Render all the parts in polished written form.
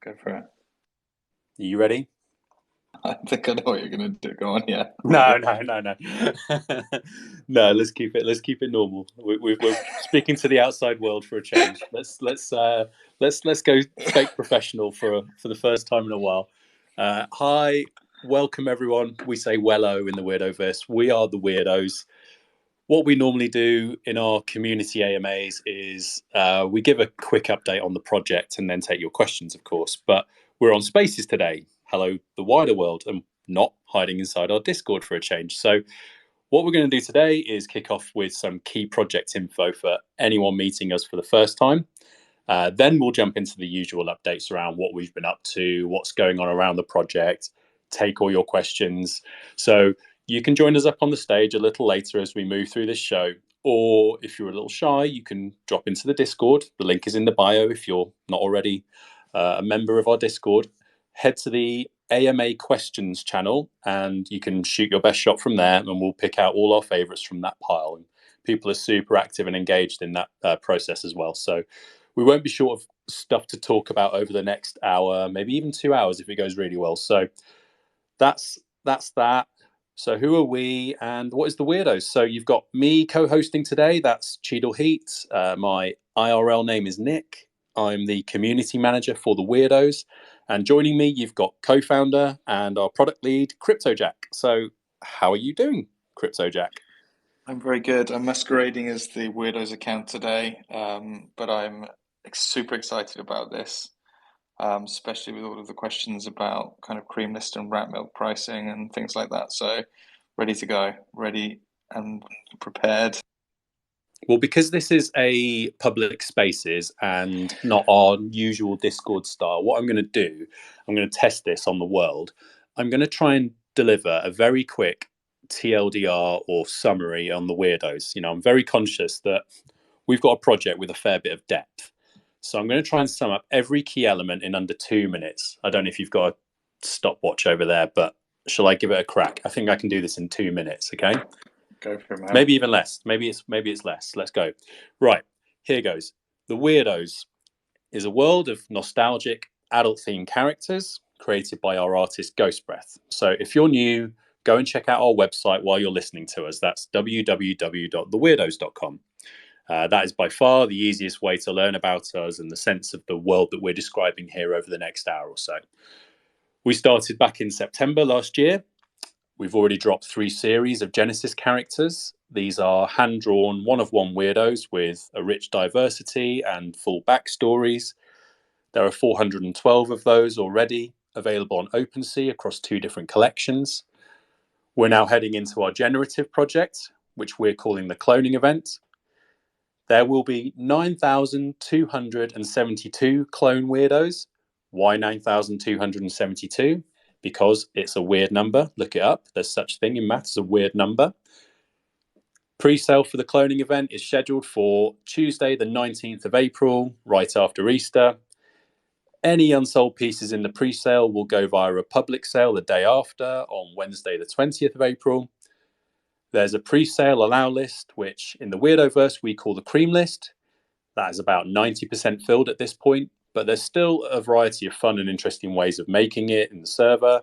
Go for it. Are you ready? I think I know what you're gonna do. Go on, yeah. No, no, no, no, no. Let's keep it normal. We're speaking to the outside world for a change. Let's go fake professional for the first time in a while. Hi, welcome everyone. We say wello in the Weirdoverse. We are the Weirdos. What we normally do in our community AMAs is we give a quick update on the project and then take your questions, of course. But we're on Spaces today. Hello, the wider world, and not hiding inside our Discord for a change. So, what we're going to do today is kick off with some key project info for anyone meeting us for the first time. Then we'll jump into the usual updates around what we've been up to, what's going on around the project, take all your questions. So you can join us up on the stage a little later as we move through this show. Or if you're a little shy, you can drop into the Discord. The link is in the bio if you're not already a member of our Discord. Head to the AMA questions channel and you can shoot your best shot from there, and we'll pick out all our favorites from that pile. And people are super active and engaged in that process as well. So we won't be short of stuff to talk about over the next hour, maybe even 2 hours if it goes really well. So that's that. So who are we and what is the Weirdos? So you've got me co-hosting today. That's Cheadle Heat. My IRL name is Nick. I'm the community manager for the Weirdos. And joining me, you've got co-founder and our product lead, CryptoJack. So how are you doing, CryptoJack? I'm very good. I'm masquerading as the Weirdos account today, but I'm super excited about this, especially with all of the questions about kind of cream list and rat milk pricing and things like that. So, ready to go, ready and prepared. Well, because this is a public spaces and not our usual Discord style, what I'm going to do, I'm going to test this on the world. I'm going to try and deliver a very quick TLDR or summary on the Weirdos. I'm very conscious that we've got a project with a fair bit of depth. So I'm going to try and sum up every key element in under 2 minutes. I don't know if you've got a stopwatch over there, but shall I give it a crack? I think I can do this in 2 minutes, okay? Go for it, man. Maybe even less. Maybe it's less. Let's go. Right, here goes. The Weirdos is a world of nostalgic adult themed characters created by our artist Ghost Breath. So if you're new, go and check out our website while you're listening to us. That's www.theweirdos.com. That is by far the easiest way to learn about us and the sense of the world that we're describing here over the next hour or so. We started back in September last year. We've already dropped 3 series of Genesis characters. These are hand-drawn one-of-one weirdos with a rich diversity and full backstories. There are 412 of those already available on OpenSea across 2 different collections. We're now heading into our generative project, which we're calling the cloning event. There will be 9,272 clone weirdos. Why 9,272? Because it's a weird number. Look it up. There's such thing in maths as a weird number. Pre-sale for the cloning event is scheduled for Tuesday, the 19th of April, right after Easter. Any unsold pieces in the pre-sale will go via a public sale the day after, on Wednesday, the 20th of April. There's a pre-sale allow list, which in the Weirdoverse we call the cream list. That is about 90% filled at this point, but there's still a variety of fun and interesting ways of making it in the server.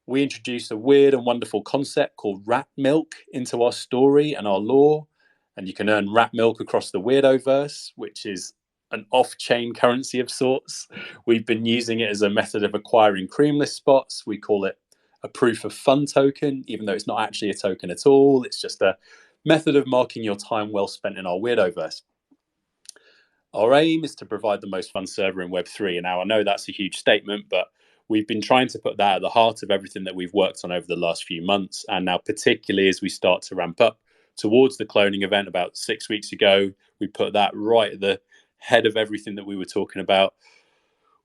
We introduced a weird and wonderful concept called rat milk into our story and our lore, and you can earn rat milk across the Weirdoverse, which is an off-chain currency of sorts. We've been using it as a method of acquiring creamless spots. We call it a proof of fun token, even though it's not actually a token at all. It's just a method of marking your time well spent in our Weirdoverse. Our aim is to provide the most fun server in Web3. And now I know that's a huge statement, but we've been trying to put that at the heart of everything that we've worked on over the last few months. And now, particularly as we start to ramp up towards the cloning event about 6 weeks ago, we put that right at the head of everything that we were talking about.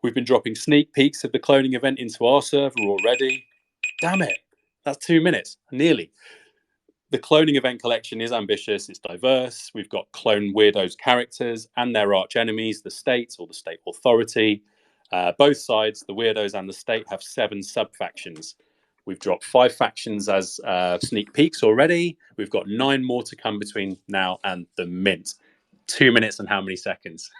We've been dropping sneak peeks of the cloning event into our server already. Damn it, that's 2 minutes, nearly. The cloning event collection is ambitious, it's diverse. We've got clone weirdos characters and their arch enemies, the state or the state authority. Both sides, the weirdos and the state, have 7 sub-factions. We've dropped 5 factions as sneak peeks already. We've got 9 more to come between now and the mint. 2 minutes and how many seconds?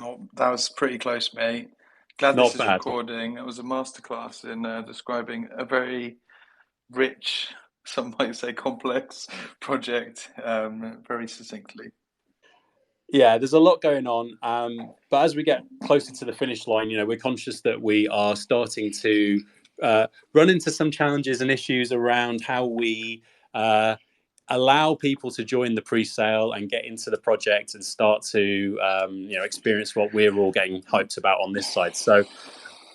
Oh, that was pretty close, mate. Glad this Not is bad. recording. It was a masterclass in describing a very rich, some might say complex project, very succinctly. Yeah, there's a lot going on. But as we get closer to the finish line, we're conscious that we are starting to run into some challenges and issues around how we uh, allow people to join the pre-sale and get into the project and start to experience what we're all getting hyped about on this side. So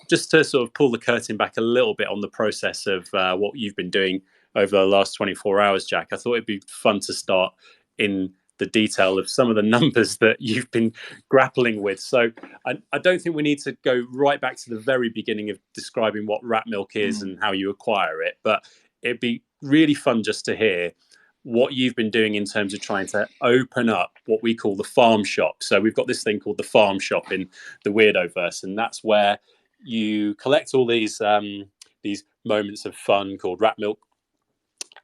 just to sort of pull the curtain back a little bit on the process of what you've been doing over the last 24 hours, Jack, I thought it'd be fun to start in the detail of some of the numbers that you've been grappling with. So I don't think we need to go right back to the very beginning of describing what rat milk is Mm, and how you acquire it, but it'd be really fun just to hear what you've been doing in terms of trying to open up what we call the farm shop. So we've got this thing called the farm shop in the Weirdoverse, and that's where you collect all these moments of fun called rat milk,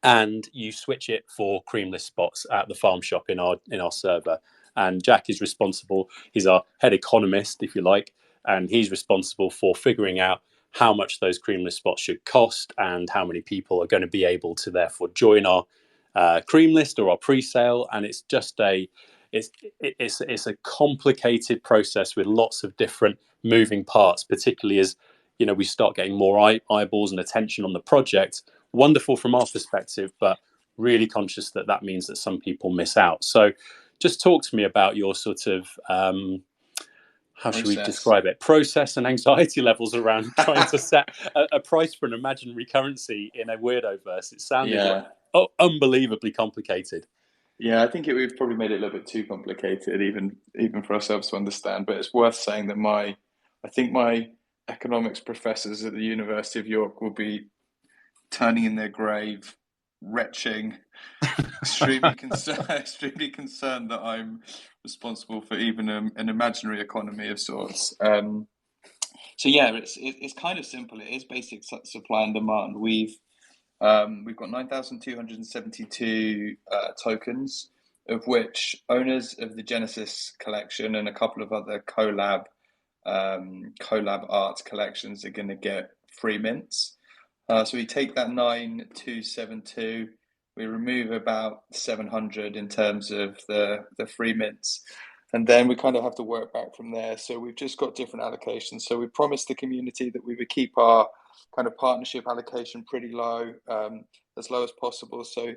and you switch it for creamless spots at the farm shop in our server. And Jack is responsible. He's our head economist, if you like, and he's responsible for figuring out how much those creamless spots should cost and how many people are going to be able to therefore join our cream list or our pre-sale. And it's just it's a complicated process with lots of different moving parts, particularly as we start getting more eyeballs and attention on the project. Wonderful from our perspective, but really conscious that that means that some people miss out. So just talk to me about your sort of how should we process. describe it, process and anxiety levels around trying to set a price for an imaginary currency in a weirdo verse. It sounded like Yeah, unbelievably complicated. yeah. I think we've probably made it a little bit too complicated, even for ourselves to understand. But it's worth saying that I think my economics professors at the University of York will be turning in their grave, retching, extremely concerned, extremely concerned that I'm responsible for even an imaginary economy of sorts. So yeah, it's kind of simple. It is basic supply and demand. We've got 9,272 tokens, of which owners of the Genesis collection and a couple of other collab art collections are going to get free mints. So we take that 9,272, we remove about 700 in terms of the free mints, and then we kind of have to work back from there. So we've just got different allocations. So we promised the community that we would keep our kind of partnership allocation pretty low, as low as possible. So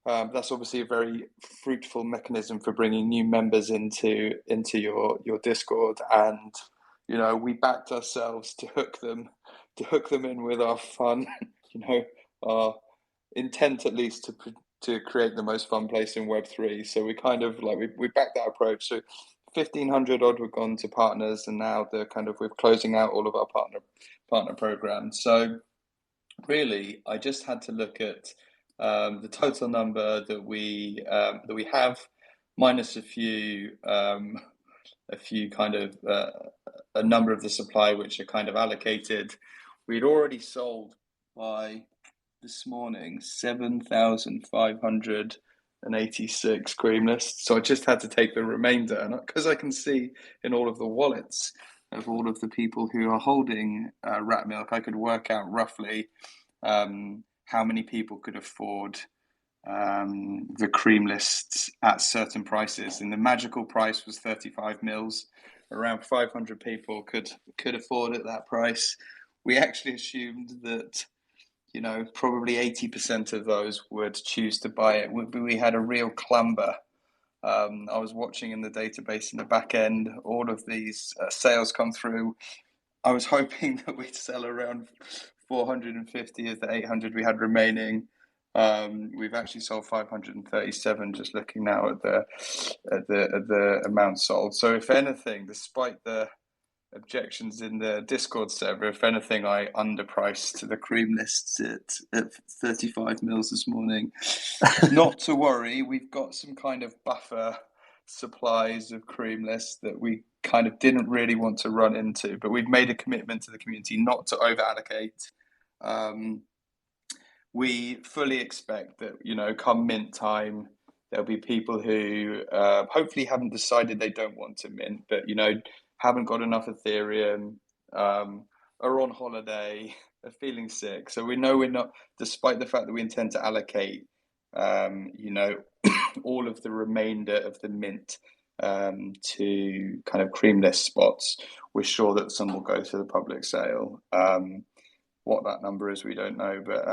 that's obviously a very fruitful mechanism for bringing new members into your Discord, and we backed ourselves to hook them in with our fun, our intent at least to create the most fun place in Web3. So we kind of like we backed that approach. So 1,500 odd were gone to partners, and now we're closing out all of our partner programs. So really, I just had to look at the total number that we have, minus a few kind of a number of the supply which are kind of allocated. We'd already sold by this morning 7,586 cream lists. So I just had to take the remainder, and because I can see in all of the wallets of all of the people who are holding rat milk, I could work out roughly how many people could afford the cream lists at certain prices. And the magical price was 35 mils. Around 500 people could afford at that price. We actually assumed that probably 80% of those would choose to buy it. We had a real clumber. I was watching in the database in the back end, all of these sales come through. I was hoping that we'd sell around 450 of the 800 we had remaining. We've actually sold 537. Just looking now at the amount sold. So if anything, despite the objections in the Discord server, if anything, I underpriced the cream lists at 35 mils this morning. Not to worry, we've got some kind of buffer supplies of cream lists that we kind of didn't really want to run into, but we've made a commitment to the community not to over allocate. We fully expect that, come mint time, there'll be people who hopefully haven't decided they don't want to mint, but, haven't got enough Ethereum, are on holiday, are feeling sick. So we know we're not, despite the fact that we intend to allocate, you know, all of the remainder of the mint to kind of cream list spots. We're sure that some will go to the public sale. What that number is, we don't know, but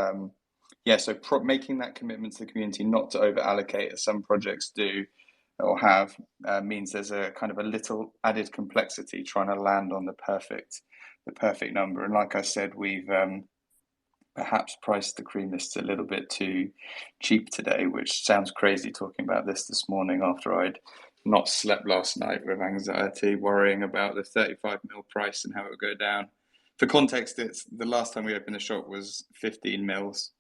yeah. So making that commitment to the community not to over allocate, as some projects do or have, means there's a kind of a little added complexity trying to land on the perfect number. And like I said, we've perhaps priced the cream list a little bit too cheap today, which sounds crazy talking about this morning after I'd not slept last night with anxiety, worrying about the 35 mil price and how it would go down. For context, it's the last time we opened the shop was 15 mils.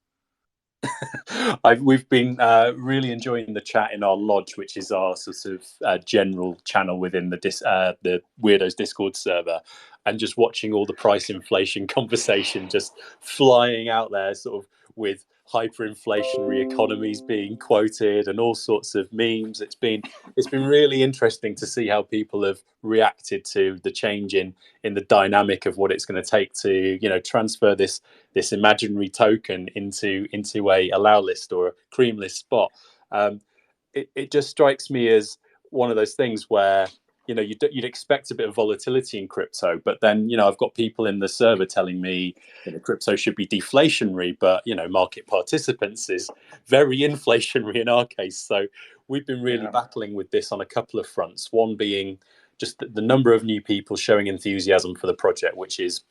We've been really enjoying the chat in our lodge, which is our sort of general channel within the Weirdos Discord server, and just watching all the price inflation conversation just flying out there, sort of with hyperinflationary economies being quoted and all sorts of memes. It's been really interesting to see how people have reacted to the change in the dynamic of what it's going to take to transfer this imaginary token into a allow list or a cream list spot. It just strikes me as one of those things where you'd expect a bit of volatility in crypto, but then I've got people in the server telling me crypto should be deflationary, but market participants is very inflationary in our case. So we've been really battling with this on a couple of fronts. One being just the number of new people showing enthusiasm for the project, which is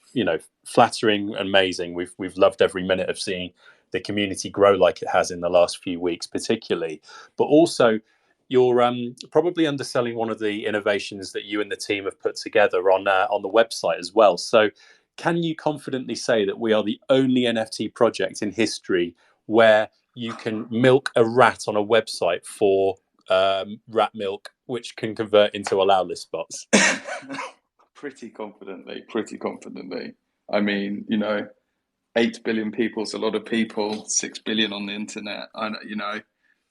flattering and amazing. We've loved every minute of seeing the community grow like it has in the last few weeks, particularly. But also, you're probably underselling one of the innovations that you and the team have put together on the website as well. So, can you confidently say that we are the only NFT project in history where you can milk a rat on a website for rat milk, which can convert into allow list spots? Pretty confidently, pretty confidently. I mean, 8 billion people is a lot of people, 6 billion on the internet.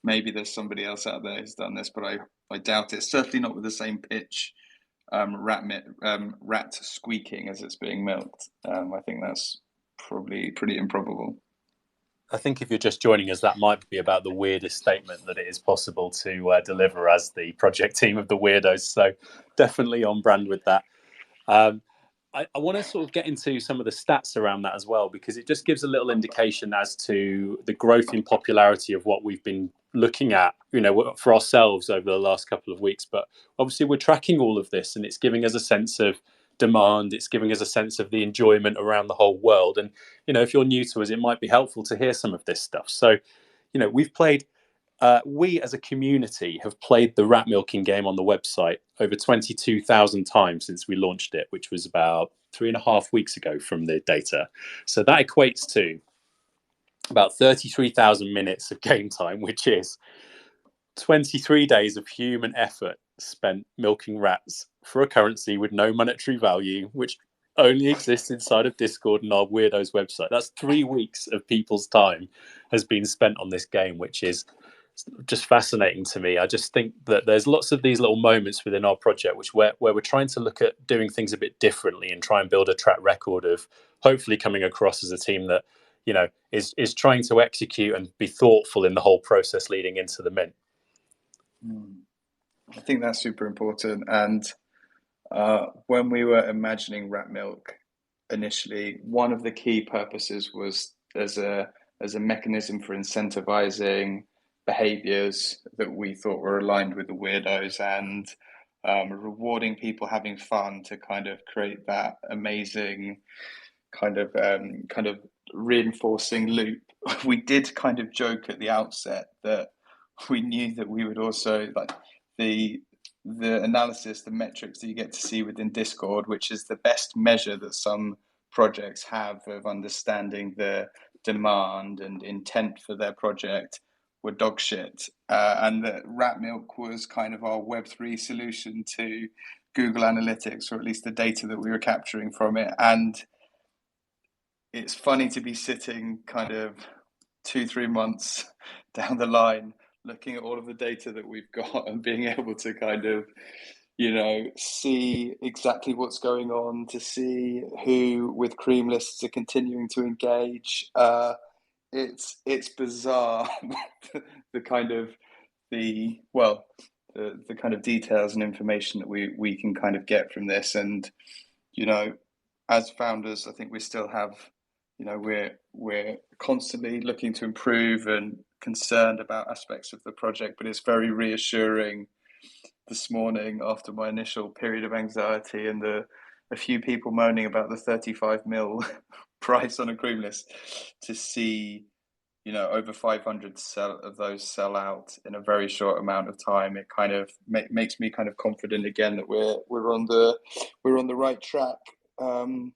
Maybe there's somebody else out there who's done this, but I doubt it. Certainly not with the same pitch, rat squeaking as it's being milked. I think that's probably pretty improbable. I think if you're just joining us, that might be about the weirdest statement that it is possible to deliver as the project team of the Weirdos. So definitely on brand with that. I want to sort of get into some of the stats around that as well, because it just gives a little indication as to the growth in popularity of what we've been looking at, for ourselves over the last couple of weeks. But obviously we're tracking all of this and it's giving us a sense of demand. It's giving us a sense of the enjoyment around the whole world. And, if you're new to us, it might be helpful to hear some of this stuff. So, we've played we as a community have played the rat milking game on the website over 22,000 times since we launched it, which was about 3.5 weeks ago from the data. So that equates to about 33,000 minutes of game time, which is 23 days of human effort spent milking rats for a currency with no monetary value, which only exists inside of Discord and our Weirdos website. That's 3 weeks of people's time has been spent on this game, which is just fascinating to me. I just think that there's lots of these little moments within our project where we're trying to look at doing things a bit differently and try and build a track record of hopefully coming across as a team that is trying to execute and be thoughtful in the whole process leading into the mint. I think that's super important. And when we were imagining rat milk initially, one of the key purposes was as a mechanism for incentivizing behaviors that we thought were aligned with the Weirdos and rewarding people having fun to kind of create that amazing kind of reinforcing loop. We did kind of joke at the outset that we knew that we would also like the analysis, the metrics that you get to see within Discord, which is the best measure that some projects have of understanding the demand and intent for their project, were dog shit. And that rat milk was kind of our Web3 solution to Google Analytics, or at least the data that we were capturing from it. And it's funny to be sitting kind of 2-3 months down the line looking at all of the data that we've got and being able to kind of see exactly what's going on, to see who with cream lists are continuing to engage. It's bizarre the kind of the kind of details and information that we can kind of get from this. And you know as founders, I think we still have, we're constantly looking to improve and concerned about aspects of the project, but it's very reassuring this morning after my initial period of anxiety and a few people moaning about the 35 mil price on a cream list, to see over 500 of those sell out in a very short amount of time. It kind of makes me kind of confident again that we're on the right track. And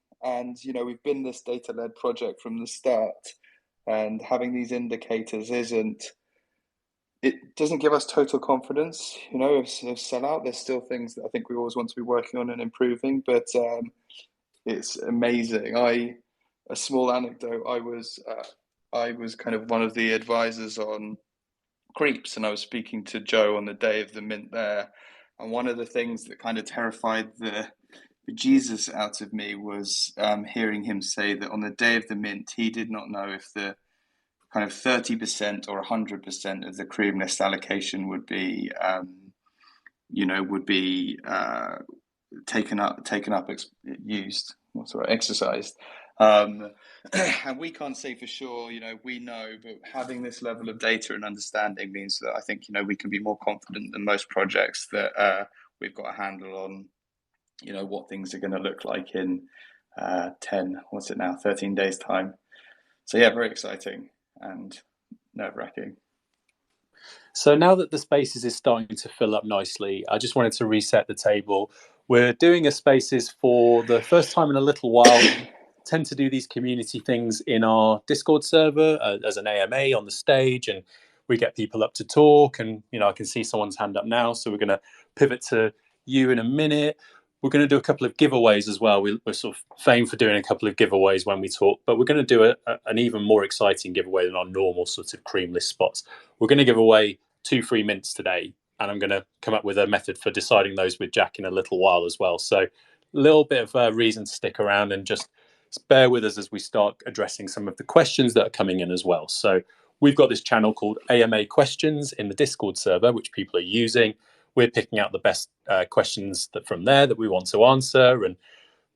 we've been this data led project from the start, and having these indicators doesn't give us total confidence, of sell out. There's still things that I think we always want to be working on and improving, but it's amazing. A small anecdote. I was kind of one of the advisors on Creeps, and I was speaking to Joe on the day of the mint there. And one of the things that kind of terrified the Jesus out of me was hearing him say that on the day of the mint, he did not know if the kind of 30% or 100% of the cream list allocation would be, taken up, used. What's the right? Exercised. And we can't say for sure, we know, but having this level of data and understanding means that I think, we can be more confident than most projects that we've got a handle on, what things are going to look like in 13 days time. So yeah, very exciting and nerve-wracking. So now that the Spaces is starting to fill up nicely, I just wanted to reset the table. We're doing a Spaces for the first time in a little while. We tend to do these community things in our Discord server as an AMA on the stage, and we get people up to talk. And I can see someone's hand up now, so we're going to pivot to you in a minute. We're going to do a couple of giveaways as well. We're sort of famed for doing a couple of giveaways when we talk, but we're going to do an even more exciting giveaway than our normal sort of cream list spots. We're going to give away 2 free mints today, and I'm going to come up with a method for deciding those with Jack in a little while as well. So a little bit of a reason to stick around and just bear with us as we start addressing some of the questions that are coming in as well. So we've got this channel called AMA Questions in the Discord server, which people are using. We're picking out the best questions from there that we want to answer. And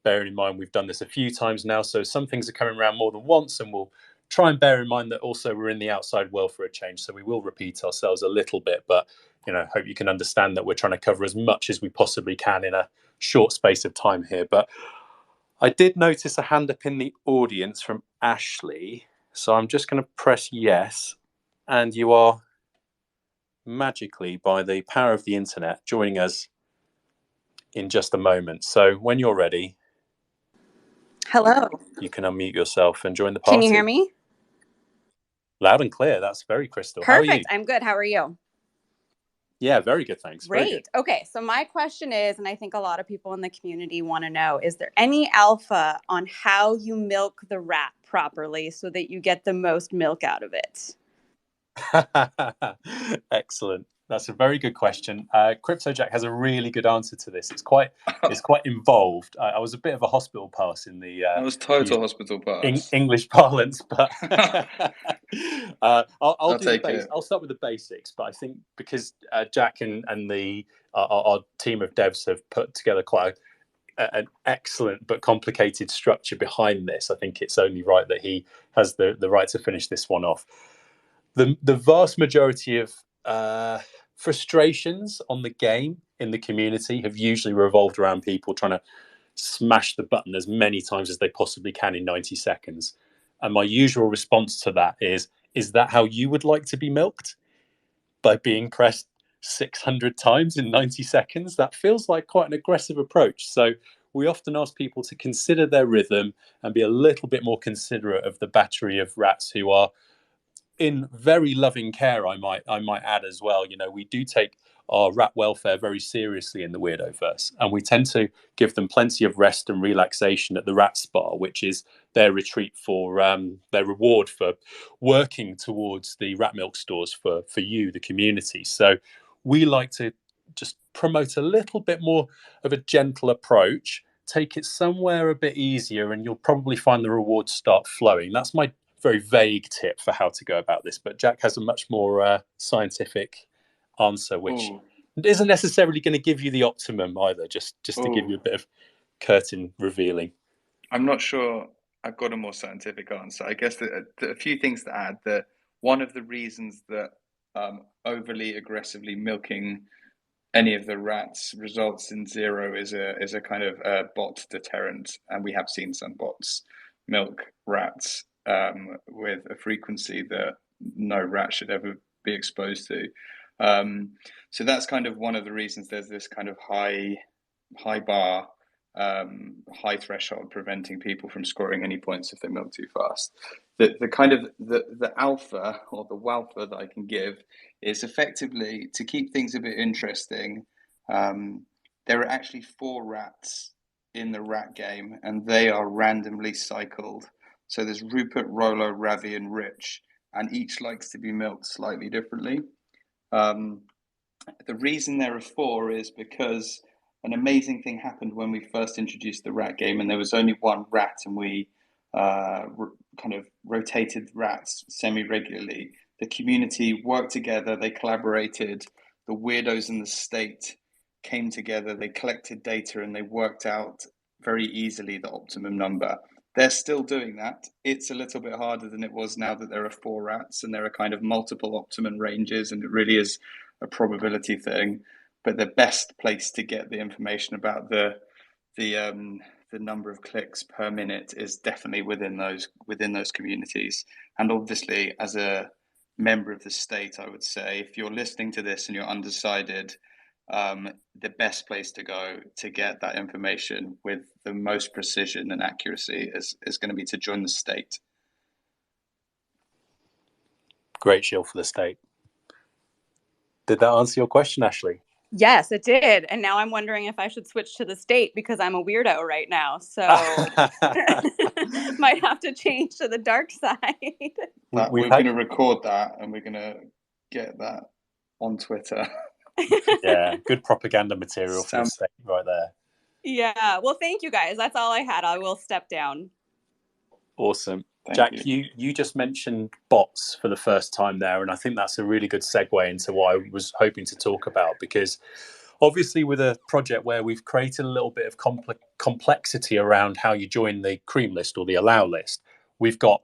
bearing in mind, we've done this a few times now, so some things are coming around more than once, and we'll try and bear in mind that also we're in the outside world for a change, so we will repeat ourselves a little bit, but hope you can understand that we're trying to cover as much as we possibly can in a short space of time here. But I did notice a hand up in the audience from Ashley, so I'm just going to press yes, and you are magically, by the power of the internet, joining us in just a moment. So when you're ready, hello, you can unmute yourself and join the party. Can you hear me? Loud and clear. That's very crystal. Perfect. How are you? I'm good. How are you? Yeah, very good. Thanks. Great. Very good. Okay. So my question is, and I think a lot of people in the community want to know, is there any alpha on how you milk the rat properly so that you get the most milk out of it? Excellent. That's a very good question. CryptoJack has a really good answer to this. It's quite involved. I was a bit of a hospital pass in the. I was total hospital pass. English parlance, but I'll do the base. I'll start with the basics. But I think because Jack and our team of devs have put together quite an excellent but complicated structure behind this, I think it's only right that he has the right to finish this one off. The vast majority of frustrations on the game in the community have usually revolved around people trying to smash the button as many times as they possibly can in 90 seconds. And my usual response to that is that how you would like to be milked? By being pressed 600 times in 90 seconds? That feels like quite an aggressive approach. So we often ask people to consider their rhythm and be a little bit more considerate of the battery of rats who are in very loving care, I might add as well. We do take our rat welfare very seriously in the Weirdoverse, and we tend to give them plenty of rest and relaxation at the rat spa, which is their retreat for their reward for working towards the rat milk stores for you, the community. So we like to just promote a little bit more of a gentle approach, take it somewhere a bit easier, and you'll probably find the rewards start flowing. That's my very vague tip for how to go about this. But Jack has a much more scientific answer, which Oh, isn't necessarily going to give you the optimum either, just to give you a oh, bit of curtain revealing. I'm not sure I've got a more scientific answer. I guess that a few things to add. That one of the reasons that overly aggressively milking any of the rats results in zero is a kind of bot deterrent, and we have seen some bots milk rats with a frequency that no rat should ever be exposed to. Um, so that's kind of one of the reasons there's this kind of high bar, high threshold preventing people from scoring any points if they milk too fast. The kind of the alpha or the walpha that I can give is effectively to keep things a bit interesting. There are actually 4 rats in the rat game, and they are randomly cycled. So there's Rupert, Rolo, Ravi, and Rich, and each likes to be milked slightly differently. Um, the reason there are 4 is because an amazing thing happened when we first introduced the rat game, and there was only one rat, and we kind of rotated rats semi regularly. The community worked together, they collaborated, the weirdos in the state came together, they collected data, and they worked out very easily the optimum number. They're still doing that. It's a little bit harder than it was now that there are 4 rats and there are kind of multiple optimum ranges, and it really is a probability thing. But the best place to get the information about the number of clicks per minute is definitely within those communities. And obviously, as a member of the state, I would say if you're listening to this and you're undecided, the best place to go to get that information with the most precision and accuracy is going to be to join the state. Great shield for the state. Did that answer your question, Ashley? Yes, it did. And now I'm wondering if I should switch to the state because I'm a weirdo right now. So might have to change to the dark side. We're going to record that and we're going to get that on Twitter. Yeah, good propaganda material for the state right there. Yeah. Well, thank you guys. That's all I had. I will step down. Awesome. Jack, you just mentioned bots for the first time there, and I think that's a really good segue into what I was hoping to talk about, because obviously with a project where we've created a little bit of complexity around how you join the cream list or the allow list, we've got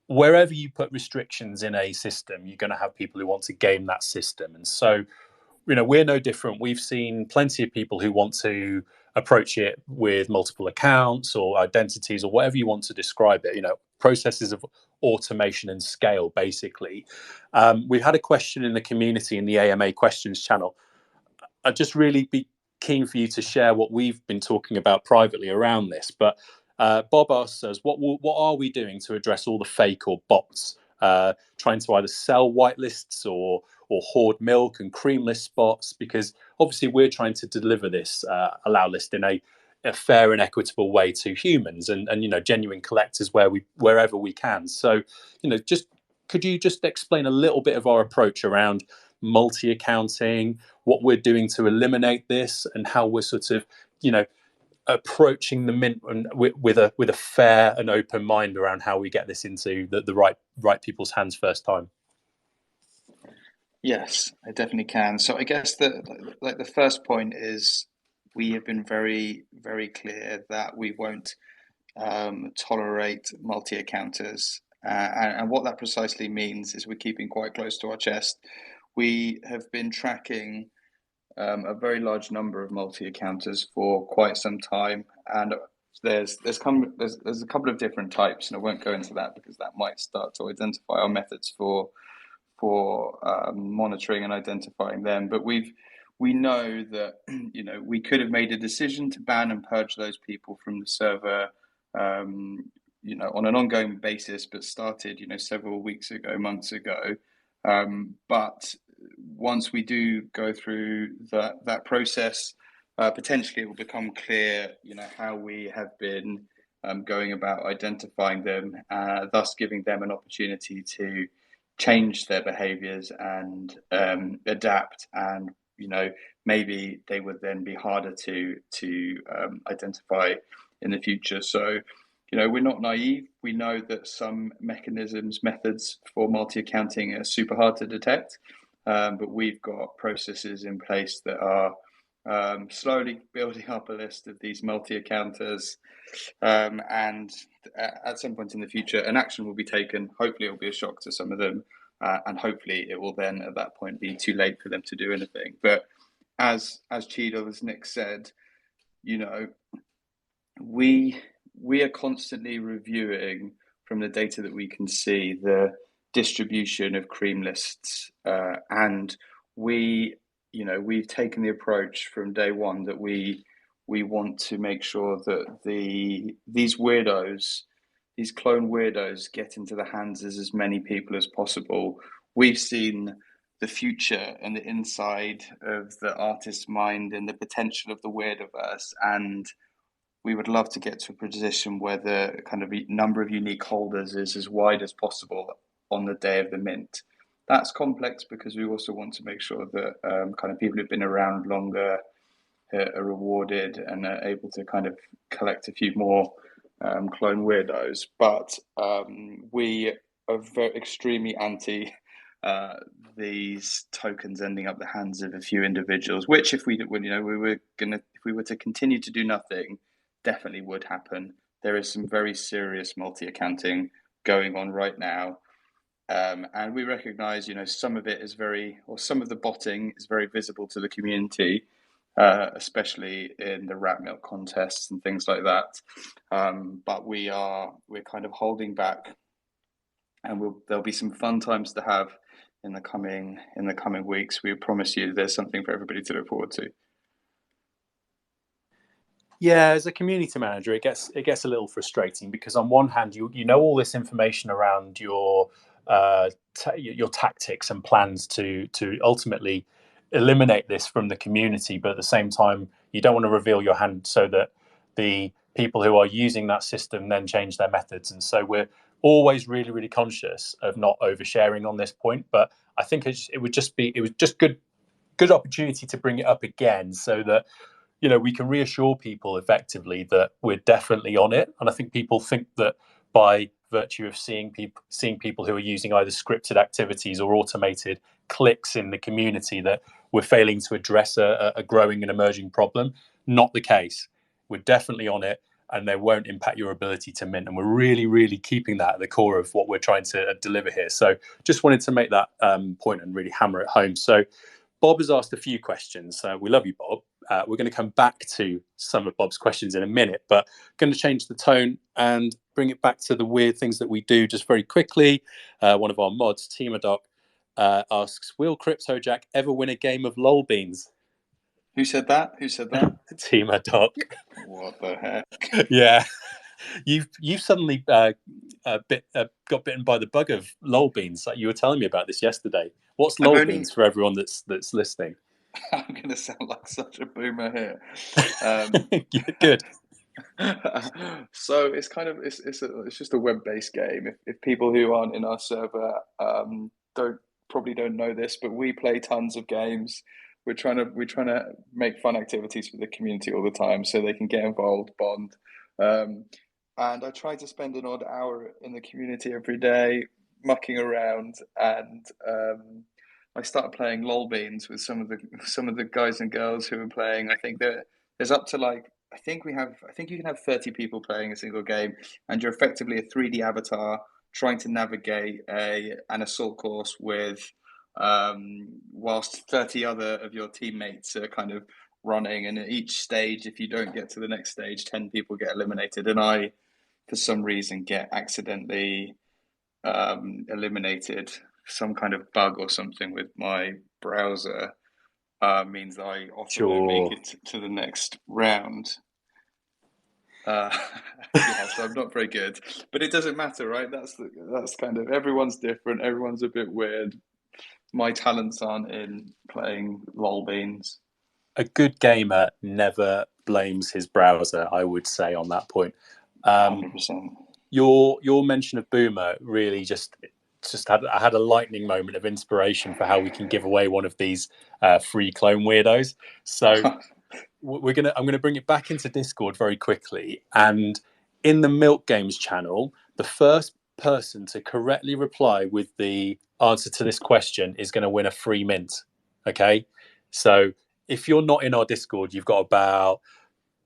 wherever you put restrictions in a system, you're going to have people who want to game that system. And so, we're no different. We've seen plenty of people who want to approach it with multiple accounts or identities or whatever you want to describe it, processes of automation and scale, basically. We've had a question in the community in the AMA questions channel. I'd just really be keen for you to share what we've been talking about privately around this. But Bob asks us, what are we doing to address all the fake or bots trying to either sell whitelists or hoard milk and creamless spots? Because obviously we're trying to deliver this allow list in a fair and equitable way to humans and genuine collectors wherever we can. So just could you just explain a little bit of our approach around multi-accounting, what we're doing to eliminate this, and how we're sort of approaching the mint with a fair and open mind around how we get this into the right people's hands first time? Yes, I definitely can. So I guess the first point is we have been very, very clear that we won't tolerate multi-accounters. And what that precisely means is we're keeping quite close to our chest. We have been tracking a very large number of multi-accounters for quite some time, and there's a couple of different types, and I won't go into that because that might start to identify our methods for monitoring and identifying them. But we know that we could have made a decision to ban and purge those people from the server, on an ongoing basis, but started several weeks ago, months ago. But once we do go through that process, potentially it will become clear, how we have been going about identifying them, thus giving them an opportunity to change their behaviors and adapt and maybe they would then be harder to identify in the future. So, we're not naive. We know that some methods for multi-accounting are super hard to detect, but we've got processes in place that are slowly building up a list of these multi-accounters, and at some point in the future, an action will be taken. Hopefully, it will be a shock to some of them, and hopefully, it will then at that point be too late for them to do anything. But as Cheadle, as Nick said, we are constantly reviewing from the data that we can see the distribution of cream lists, and we've taken the approach from day one that we want to make sure that these clone weirdos get into the hands of as many people as possible. We've seen the future and the inside of the artist's mind and the potential of the Weirdoverse, and we would love to get to a position where the kind of number of unique holders is as wide as possible on the day of the mint. That's complex because we also want to make sure that kind of people who've been around longer are rewarded and are able to kind of collect a few more clone weirdos. But we are extremely anti these tokens ending up the hands of a few individuals, which if we were to continue to do nothing, definitely would happen. There is some very serious multi-accounting going on right now. And we recognize, some of it is some of the botting is very visible to the community, especially in the rat milk contests and things like that. But we're kind of holding back, and there'll be some fun times to have in the coming weeks. We promise you there's something for everybody to look forward to. Yeah, as a community manager, it gets a little frustrating because on one hand, you know all this information around your tactics and plans to ultimately eliminate this from the community, but at the same time, you don't want to reveal your hand so that the people who are using that system then change their methods. And so we're always really, really conscious of not oversharing on this point. But I think it was just good opportunity to bring it up again so that we can reassure people effectively that we're definitely on it. And I think people think that by virtue of seeing people who are using either scripted activities or automated clicks in the community that we're failing to address a growing and emerging problem. Not the case. We're definitely on it, and they won't impact your ability to mint. And we're really, really keeping that at the core of what we're trying to deliver here. So just wanted to make that point and really hammer it home. So Bob has asked a few questions. We love you, Bob. We're going to come back to some of Bob's questions in a minute, but going to change the tone and bring it back to the weird things that we do just very quickly. One of our mods, Teamadoc, asks, will CryptoJack ever win a game of LOL Beans? Who said that? Teamadoc. What the heck? Yeah. You've suddenly got bitten by the bug of LOL Beans. Like you were telling me about this yesterday. What's LOL Beans for everyone that's listening? I'm going to sound like such a boomer here. Good. So it's kind of it's just a web-based game. If people who aren't in our server probably don't know this, but we play tons of games. We're trying to make fun activities for the community all the time, so they can get involved, bond. And I try to spend an odd hour in the community every day, mucking around, and I started playing LOL Beans with some of the guys and girls who are playing. I think there's up to I think you can have 30 people playing a single game, and you're effectively a 3D avatar trying to navigate an assault course with whilst 30 other of your teammates are kind of running, and at each stage, if you don't get to the next stage, 10 people get eliminated, and I for some reason get accidentally eliminated. Some kind of bug or something with my browser means that I often don't make it to the next round. Yeah, so I'm not very good, but it doesn't matter, right? That's kind of, everyone's different, everyone's a bit weird. My talents aren't in playing LOL Beans. A good gamer never blames his browser, I would say, on that point. 100%. Your mention of Boomer really just I had a lightning moment of inspiration for how we can give away one of these free clone weirdos. So I'm gonna bring it back into Discord very quickly, and in the Milk Games channel, the first person to correctly reply with the answer to this question is going to win a free mint. Okay, so if you're not in our Discord, you've got about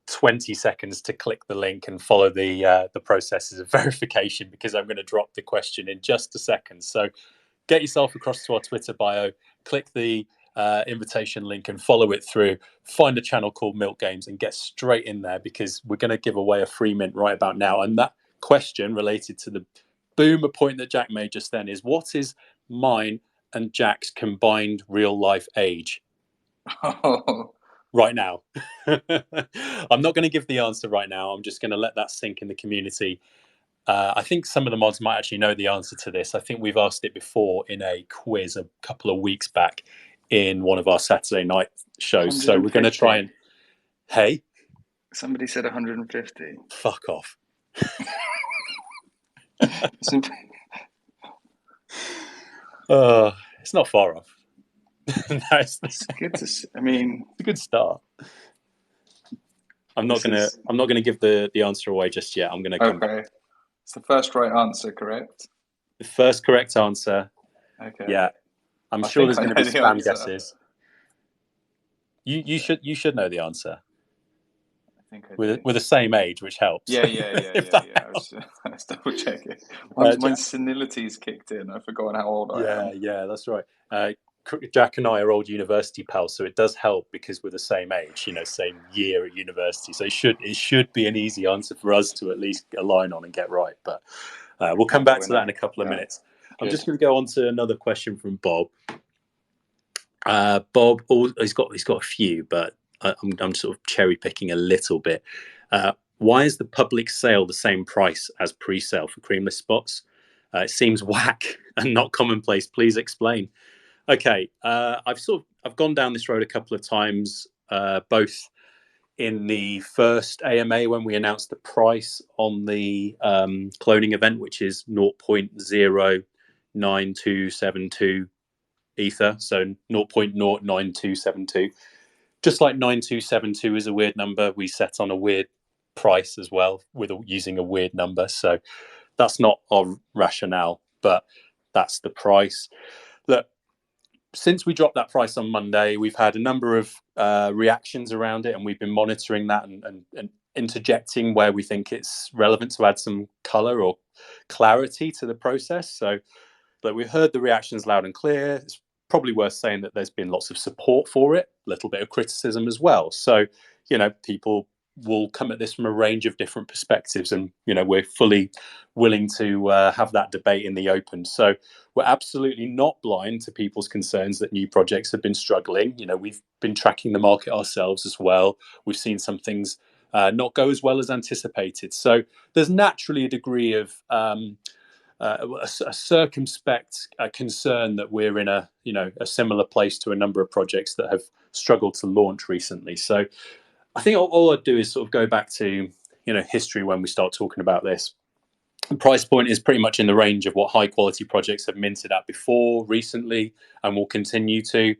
20 seconds to click the link and follow the processes of verification, because I'm going to drop the question in just a second. So get yourself across to our Twitter bio, click the invitation link and follow it through. Find a channel called Milk Games and get straight in there, because we're going to give away a free mint right about now. And that question related to the boomer point that Jack made just then is, what is mine and Jack's combined real life age right now? I'm not going to give the answer right now. I'm just going to let that sink in the community. I think some of the mods might actually know the answer to this. I think we've asked it before in a quiz a couple of weeks back in one of our Saturday night shows. So we're going to try and... Hey? Somebody said 150. Fuck off. It's not far off. No, it's good to see. I mean, it's a good start. I'm not gonna give the answer away just yet. I'm gonna come back. It's the first right answer, correct? The first correct answer. Okay. Yeah. I'm sure there's going to be spam guesses. You should know the answer. I think I do. We're the same age, which helps. Yeah. I was double checking. My senility's kicked in. I've forgotten how old I am. Yeah, that's right. Jack and I are old university pals, so it does help because we're the same age, same year at university. So it should be an easy answer for us to at least align on and get right. But we'll come back to that in a couple of minutes. Good. I'm just going to go on to another question from Bob. Bob, he's got a few, but I'm sort of cherry picking a little bit. Why is the public sale the same price as pre-sale for creamless spots? It seems whack and not commonplace. Please explain. Okay, I've gone down this road a couple of times, both in the first AMA when we announced the price on the cloning event, which is 0.09272 ether, so 0.09272. Just like 9272 is a weird number, we set on a weird price as well using a weird number. So that's not our rationale, but that's the price. Look, since we dropped that price on Monday, we've had a number of reactions around it, and we've been monitoring that and interjecting where we think it's relevant to add some color or clarity to the process. So we've heard the reactions loud and clear. It's probably worth saying that there's been lots of support for it, a little bit of criticism as well. So, people will come at this from a range of different perspectives, and we're fully willing to have that debate in the open. So we're absolutely not blind to people's concerns that new projects have been struggling. We've been tracking the market ourselves as well. We've seen some things not go as well as anticipated. So there's naturally a degree of a circumspect concern that we're in a similar place to a number of projects that have struggled to launch recently. So I think all I'd do is sort of go back to history when we start talking about this. The price point is pretty much in the range of what high quality projects have minted at before, recently, and will continue to.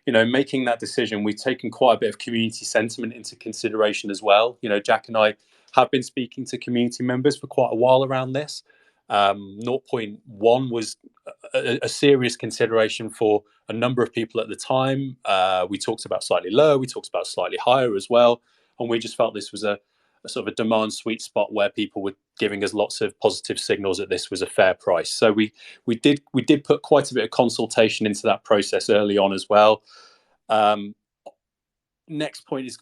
Making that decision, we've taken quite a bit of community sentiment into consideration as well. Jack and I have been speaking to community members for quite a while around this. 0.1 was a serious consideration for a number of people at the time. We talked about slightly lower, we talked about slightly higher as well, and we just felt this was a sort of a demand sweet spot where people were giving us lots of positive signals that this was a fair price. So we did put quite a bit of consultation into that process early on as well. Next point is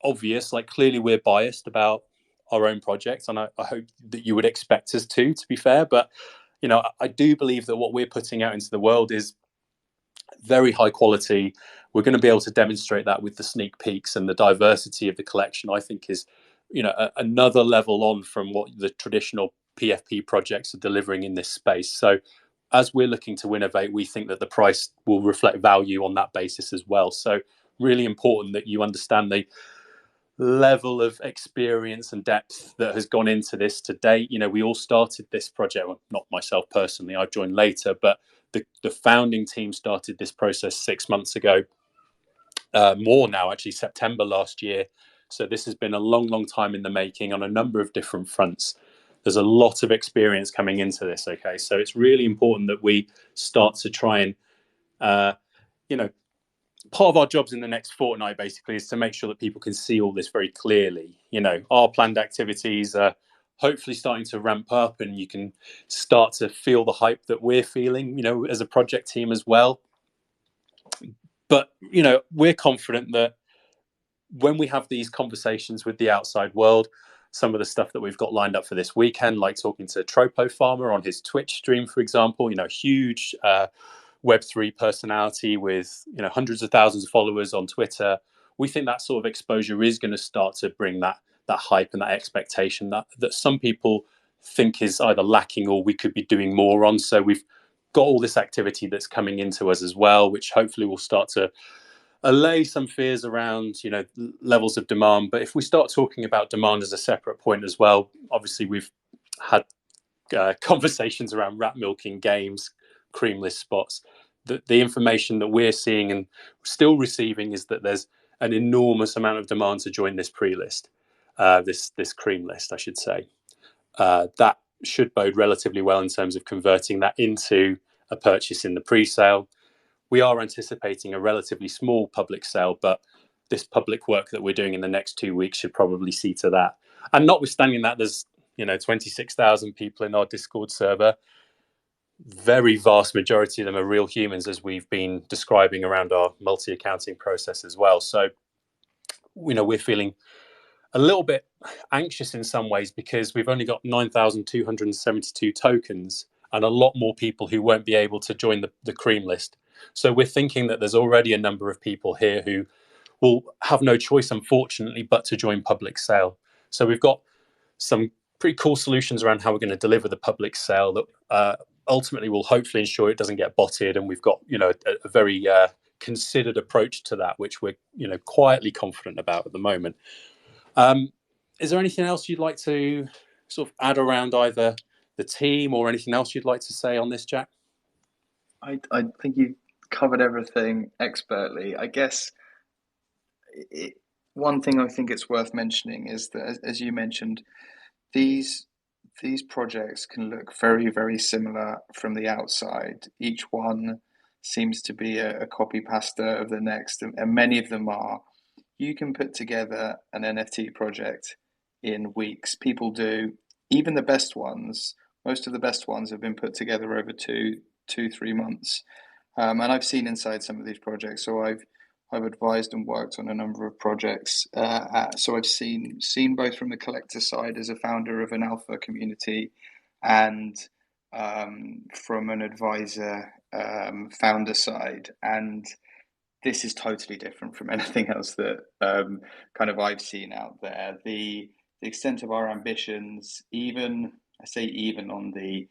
obvious. Clearly we're biased about our own projects, and I hope that you would expect us to be fair. But I do believe that what we're putting out into the world is very high quality. We're going to be able to demonstrate that with the sneak peeks, and the diversity of the collection I think is another level on from what the traditional PFP projects are delivering in this space. So as we're looking to innovate, we think that the price will reflect value on that basis as well. So really important that you understand level of experience and depth that has gone into this to date. We all started this project, well, not myself personally, I joined later, but the founding team started this process 6 months ago, more now, actually, September last year. So this has been a long time in the making on a number of different fronts. There's a lot of experience coming into this. Okay, so it's really important that we start to try and, part of our jobs in the next fortnight basically is to make sure that people can see all this very clearly. Our planned activities are hopefully starting to ramp up, and you can start to feel the hype that we're feeling, as a project team as well. But, we're confident that when we have these conversations with the outside world, some of the stuff that we've got lined up for this weekend, like talking to Tropo Farmer on his Twitch stream, for example, huge Web3 personality with hundreds of thousands of followers on Twitter. We think that sort of exposure is going to start to bring that hype and that expectation that some people think is either lacking or we could be doing more on. So we've got all this activity that's coming into us as well, which hopefully will start to allay some fears around levels of demand. But if we start talking about demand as a separate point as well, obviously we've had conversations around rat milking games, creamless spots. The information that we're seeing and still receiving is that there's an enormous amount of demand to join this pre-list, this cream list, I should say. That should bode relatively well in terms of converting that into a purchase in the pre-sale. We are anticipating a relatively small public sale, but this public work that we're doing in the next 2 weeks should probably see to that. And notwithstanding that, there's 26,000 people in our Discord server. Very vast majority of them are real humans, as we've been describing around our multi-accounting process as well. So, we're feeling a little bit anxious in some ways because we've only got 9,272 tokens and a lot more people who won't be able to join the cream list. So we're thinking that there's already a number of people here who will have no choice, unfortunately, but to join public sale. So we've got some pretty cool solutions around how we're going to deliver the public sale that ultimately will hopefully ensure it doesn't get botted. And we've got, a very considered approach to that, which we're, quietly confident about at the moment. Is there anything else you'd like to sort of add around either the team or anything else you'd like to say on this, Jack? I think you covered everything expertly. I guess one thing I think it's worth mentioning is that, as you mentioned, these projects can look very, very similar from the outside. Each one seems to be a copy pasta of the next, and many of them are. You can put together an NFT project in weeks. People do. Even the best ones, most of the best ones have been put together over 3 months. And I've seen inside some of these projects. So I've advised and worked on a number of projects. So I've seen both from the collector side as a founder of an alpha community, and from an advisor founder side. And this is totally different from anything else that kind of I've seen out there. The extent of our ambitions, even on the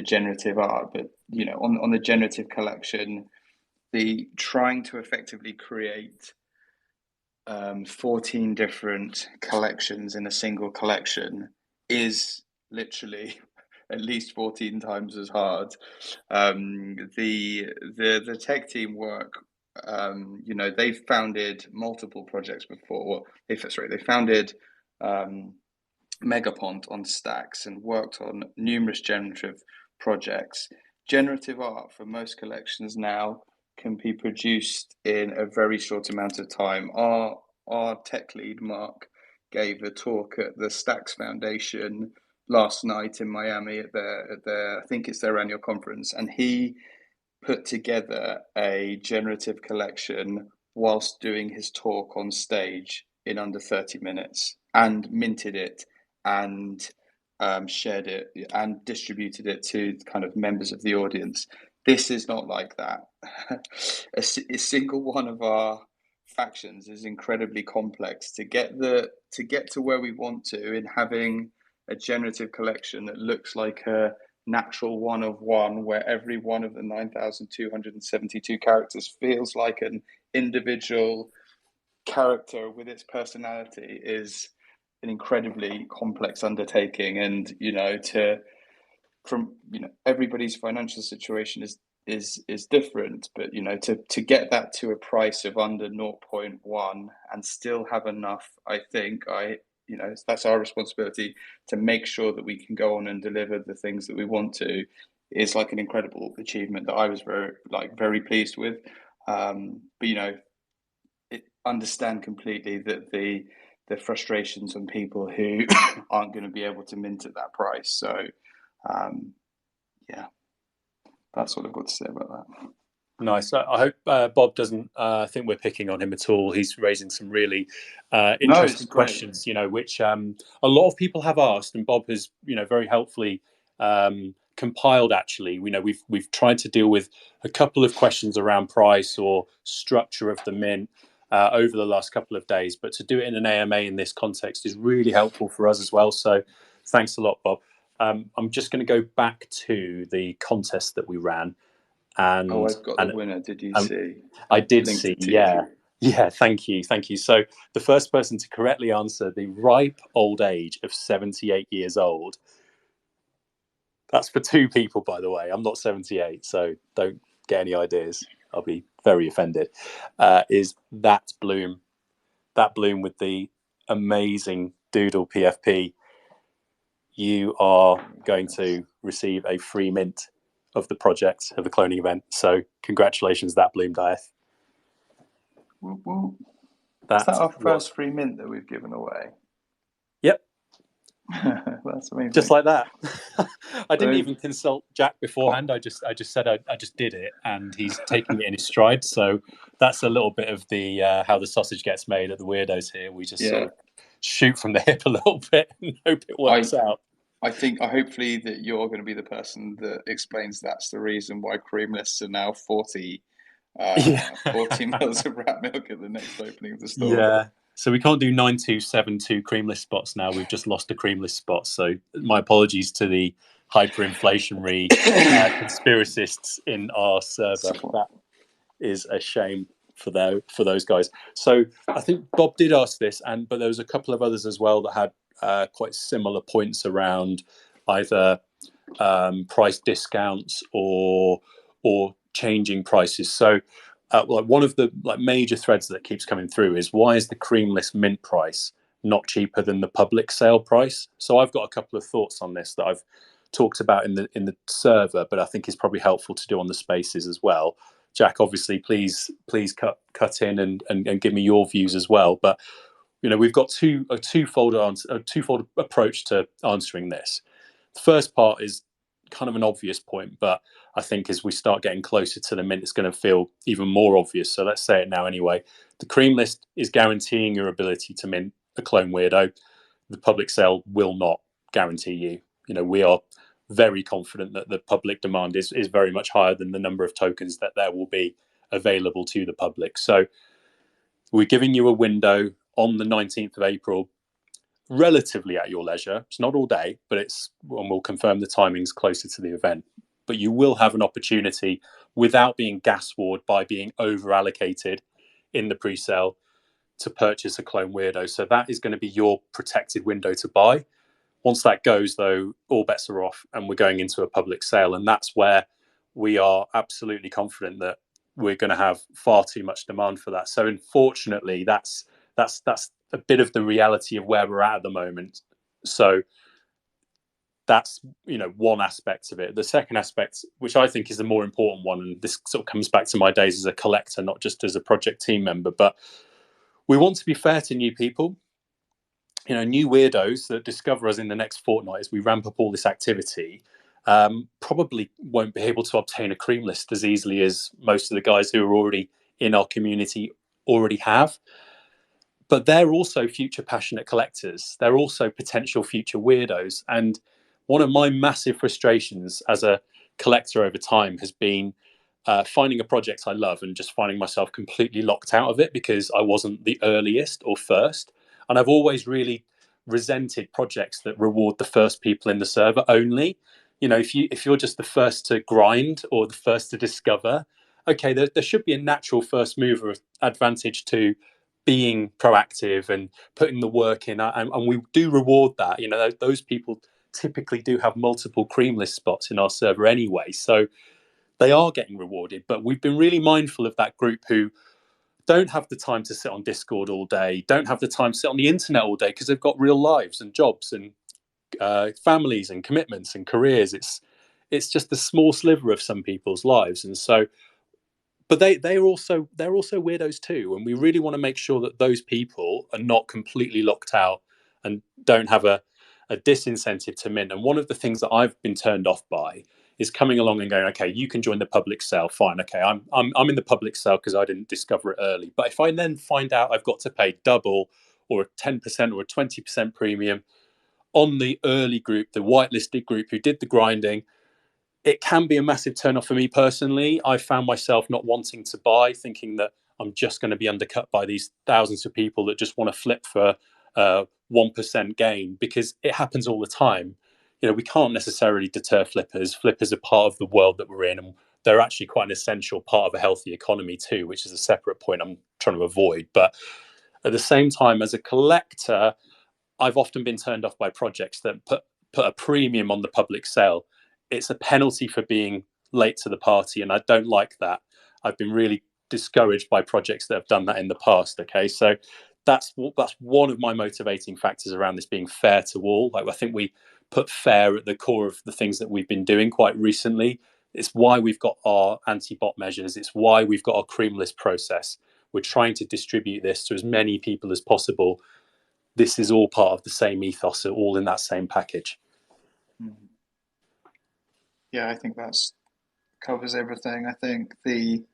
generative art, but on the generative collection, the trying to effectively create 14 different collections in a single collection is literally at least 14 times as hard. The tech team work. They've founded multiple projects before. They founded Megapont on Stacks and worked on numerous generative projects. Generative art for most collections now can be produced in a very short amount of time. Our tech lead, Mark, gave a talk at the Stacks Foundation last night in Miami at their I think it's their annual conference, and he put together a generative collection whilst doing his talk on stage in under 30 minutes and minted it and shared it and distributed it to kind of members of the audience. This is not like that. a single one of our factions is incredibly complex to get to where we want to in having a generative collection that looks like a natural one of one, where every one of the 9,272 characters feels like an individual character with its personality is an incredibly complex undertaking, and everybody's financial situation is different, but to get that to a price of under zero point 0.1 and still have enough, I think that's our responsibility to make sure that we can go on and deliver the things that we want to, is like an incredible achievement that I was very pleased with. But understand completely that the frustrations on people who aren't going to be able to mint at that price. So yeah, that's what I've got to say about that. Nice. I hope Bob doesn't think we're picking on him at all. He's raising some really interesting questions, which a lot of people have asked, and Bob has, very helpfully compiled. Actually, we've tried to deal with a couple of questions around price or structure of the mint over the last couple of days, but to do it in an AMA in this context is really helpful for us as well. So, thanks a lot, Bob. I'm just going to go back to the contest that we ran. And I've got the winner. Did you see? I did see. Yeah. Thank you. So the first person to correctly answer the ripe old age of 78 years old. That's for two people, by the way. I'm not 78, so don't get any ideas. I'll be very offended. Is that Bloom? That Bloom with the amazing Doodle PFP. You are going to receive a free mint of the project, of the cloning event. So congratulations, that Bloom Dieth. Is that our first free mint that we've given away? Yep. That's amazing. Just like that. I didn't even consult Jack beforehand. I just said I just did it, and he's taking it in his stride. So that's a little bit of the how the sausage gets made at the Weirdos here. We just sort of shoot from the hip a little bit and hope it works out. I think hopefully that you're going to be the person that explains that's the reason why creamless are now 40 mils of rat milk at the next opening of the store. Yeah. So we can't do 9272 creamless spots now. We've just lost a creamless spot. So my apologies to the hyperinflationary conspiracists in our server. That is a shame for those guys. So I think Bob did ask this, but there was a couple of others as well that had quite similar points around either price discounts or changing prices. So one of the major threads that keeps coming through is, why is the creamless mint price not cheaper than the public sale price? So I've got a couple of thoughts on this that I've talked about in the server, but I think is probably helpful to do on the spaces as well. Jack, obviously, please cut in and give me your views as well. But we've got a twofold approach to answering this. The first part is kind of an obvious point, but I think as we start getting closer to the mint, it's going to feel even more obvious. So let's say it now anyway. The cream list is guaranteeing your ability to mint a clone weirdo. The public sale will not guarantee you. We are very confident that the public demand is very much higher than the number of tokens that there will be available to the public. So we're giving you a window on the 19th of April, relatively at your leisure. It's not all day, but and we'll confirm the timings closer to the event. But you will have an opportunity, without being gas-warred by being over-allocated in the pre-sale, to purchase a clone weirdo. So that is going to be your protected window to buy. Once that goes, though, all bets are off, and we're going into a public sale. And that's where we are absolutely confident that we're going to have far too much demand for that. So unfortunately, that's a bit of the reality of where we're at the moment. So that's one aspect of it. The second aspect, which I think is the more important one, and this sort of comes back to my days as a collector, not just as a project team member, but we want to be fair to new people. New weirdos that discover us in the next fortnight as we ramp up all this activity probably won't be able to obtain a cream list as easily as most of the guys who are already in our community already have. But they're also future passionate collectors. They're also potential future weirdos. And one of my massive frustrations as a collector over time has been finding a project I love and just finding myself completely locked out of it because I wasn't the earliest or first. And I've always really resented projects that reward the first people in the server only. If you're just the first to grind or the first to discover, okay, there should be a natural first mover advantage to being proactive and putting the work in, and we do reward that. Those people typically do have multiple cream list spots in our server anyway, so they are getting rewarded. But we've been really mindful of that group who don't have the time to sit on Discord all day, don't have the time to sit on the internet all day because they've got real lives and jobs and families and commitments and careers. It's just a small sliver of some people's lives, and so, but they're also weirdos too, and we really want to make sure that those people are not completely locked out and don't have a disincentive to mint. And one of the things that I've been turned off by is coming along and going, okay, you can join the public sale, fine, okay, I'm in the public sale because I didn't discover it early. But if I then find out I've got to pay double or a 10% or a 20% premium on the early group, the whitelisted group who did the grinding, it can be a massive turn-off for me personally. I found myself not wanting to buy, thinking that I'm just going to be undercut by these thousands of people that just want to flip for 1% gain, because it happens all the time. We can't necessarily deter flippers. Flippers are part of the world that we're in, and they're actually quite an essential part of a healthy economy too, which is a separate point I'm trying to avoid. But at the same time, as a collector, I've often been turned off by projects that put a premium on the public sale. It's a penalty for being late to the party, and I don't like that. I've been really discouraged by projects that have done that in the past. Okay, so that's one of my motivating factors around this being fair to all. Like, I think we put fair at the core of the things that we've been doing quite recently. It's why we've got our anti-bot measures. It's why we've got our cream list process. We're trying to distribute this to as many people as possible. This is all part of the same ethos, all in that same package. Yeah, I think that's covers everything. I think we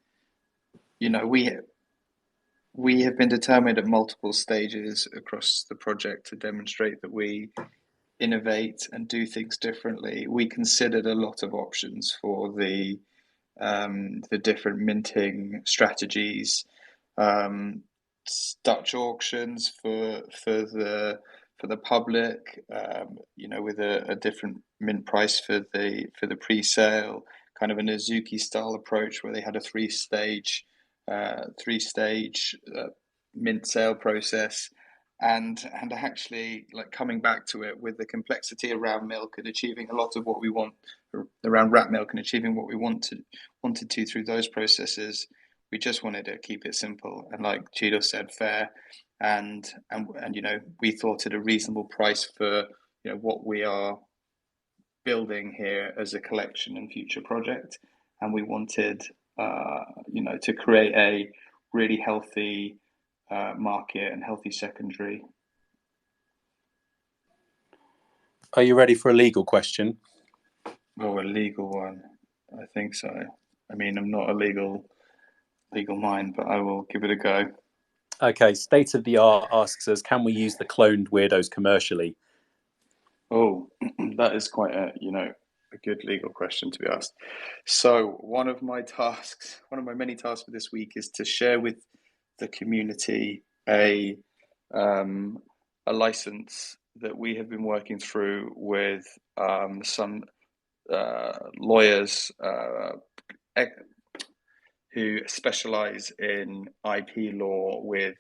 have been determined at multiple stages across the project to demonstrate that we innovate and do things differently. We considered a lot of options for the different minting strategies, um, Dutch auctions for the public, with a different mint price for the pre-sale, kind of an Azuki style approach where they had a three stage mint sale process, and actually, like, coming back to it with the complexity around milk and achieving a lot of what we want around rat milk and achieving what we wanted to through those processes. We just wanted to keep it simple and, like Cheeto said, fair, and we thought at a reasonable price for what we are building here as a collection and future project. And we wanted to create a really healthy market and healthy secondary. Are you ready for a legal question? Oh, a legal one. I think so. I mean, I'm not a legal mind, but I will give it a go. Okay, State of the Art asks us, can we use the cloned weirdos commercially? Oh, that is quite a good legal question to be asked. So one of my many tasks for this week is to share with the community a license that we have been working through with some lawyers who specialize in IP law with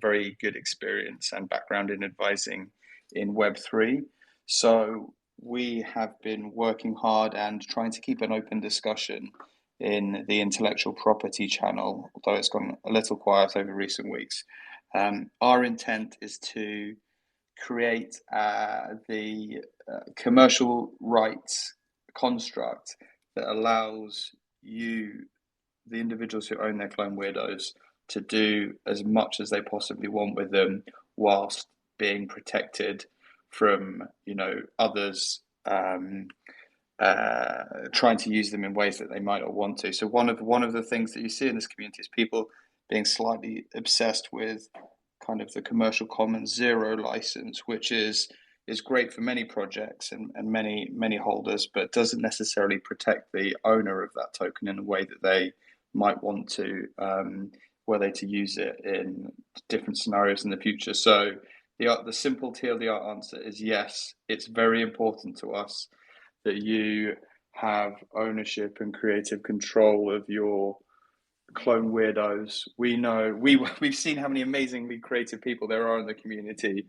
very good experience and background in advising in Web3. So we have been working hard and trying to keep an open discussion in the intellectual property channel, although it's gone a little quiet over recent weeks. Our intent is to create the commercial rights construct that allows the individuals who own their clone weirdos, to do as much as they possibly want with them, whilst being protected from others trying to use them in ways that they might not want to. So one of the things that you see in this community is people being slightly obsessed with kind of the commercial commons zero license, which is great for many projects and many holders, but doesn't necessarily protect the owner of that token in a way that they might want to, were they to use it in different scenarios in the future. So the simple TLDR answer is yes. It's very important to us that you have ownership and creative control of your clone weirdos. We know we've seen how many amazingly creative people there are in the community,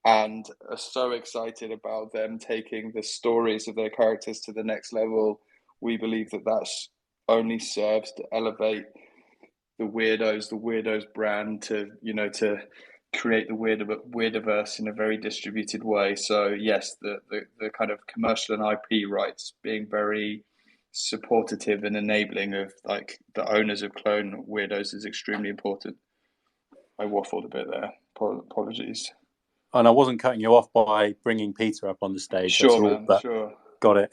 and are so excited about them taking the stories of their characters to the next level. We believe that that's only serves to elevate the Weirdos brand to create the Weirdiverse in a very distributed way. So yes, the kind of commercial and IP rights being very supportive and enabling of like the owners of clone Weirdos is extremely important. I waffled a bit there. Apologies. And I wasn't cutting you off by bringing Peter up on the stage. Sure, That's all, man. but Sure. got it.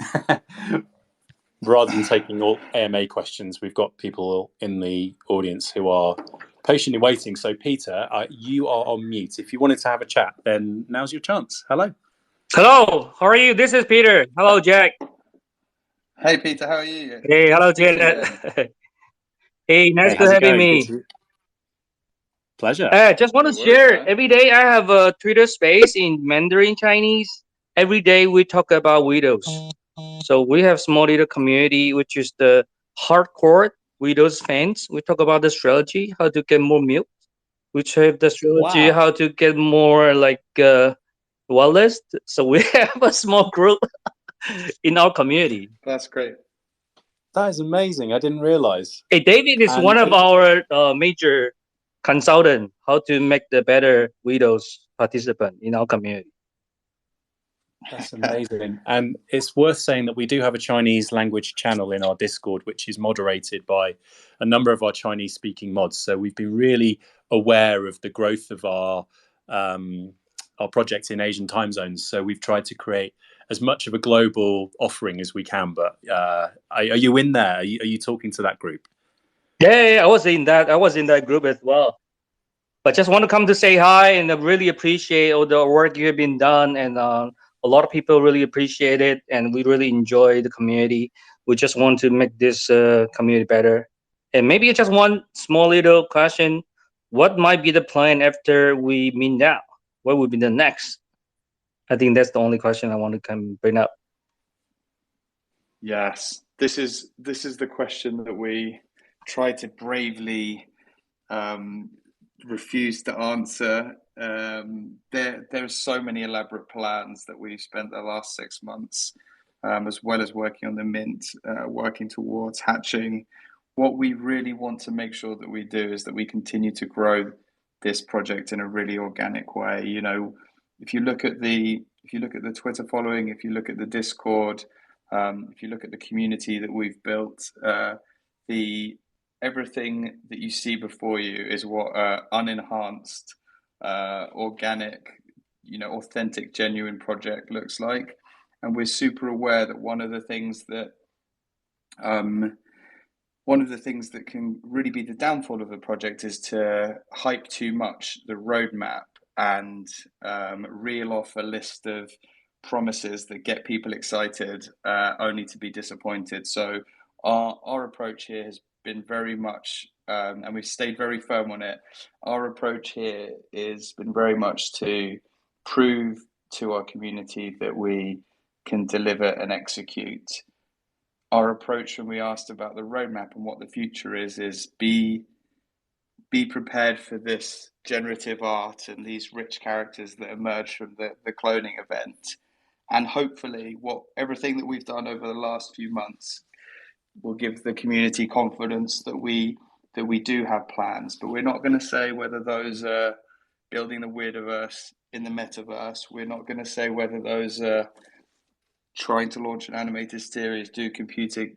Rather than taking all AMA questions, we've got people in the audience who are patiently waiting. So, Peter, you are on mute. If you wanted to have a chat, then now's your chance. Hello. Hello, how are you? This is Peter. Hello, Jack. Hey, Peter, how are you? Hey, Good hello, to speak to you Janet. again. Hey, nice Hey, to how's it having going? me. Pleasure. Just want No to worries, share. man. Every day I have a Twitter space in Mandarin Chinese. Every day we talk about widows. So we have small little community, which is the hardcore widows fans. We talk about the strategy, how to get more milk. We have the strategy, Wow. how to get more like wellness. So we have a small group in our community. That's great. That is amazing. I didn't realize. Hey, David is And one of our major consultant, how to make the better widows participant in our community. That's amazing. And it's worth saying that we do have a Chinese language channel in our Discord, which is moderated by a number of our Chinese speaking mods. So we've been really aware of the growth of our projects in Asian time zones. So we've tried to create as much of a global offering as we can. But are you in there? Are you talking to that group? Yeah, I was in that group as well. But just want to come to say hi and really appreciate all the work you have been done, and a lot of people really appreciate it, and we really enjoy the community. We just want to make this community better. And maybe just one small little question: what might be the plan after we meet now? What would be the next? I think that's the only question I want to come bring up. Yes, this is the question that we try to bravely refuse to answer. There are so many elaborate plans that we've spent the last 6 months, as well as working on the mint, working towards hatching. What we really want to make sure that we do is that we continue to grow this project in a really organic way. You know, if you look at the Twitter following, if you look at the Discord, if you look at the community that we've built, the everything that you see before you is what unenhanced, organic, authentic, genuine project looks like. And we're super aware that one of the things that can really be the downfall of a project is to hype too much the roadmap and reel off a list of promises that get people excited, only to be disappointed. So our approach here has been very much, and we've stayed very firm on it. Our approach here has been very much to prove to our community that we can deliver and execute. Our approach when we asked about the roadmap and what the future is be prepared for this generative art and these rich characters that emerge from the cloning event. And hopefully everything that we've done over the last few months will give the community confidence that we do have plans. But we're not going to say whether those are building the Weirdiverse in the metaverse. We're not going to say whether those are trying to launch an animated series, do computer,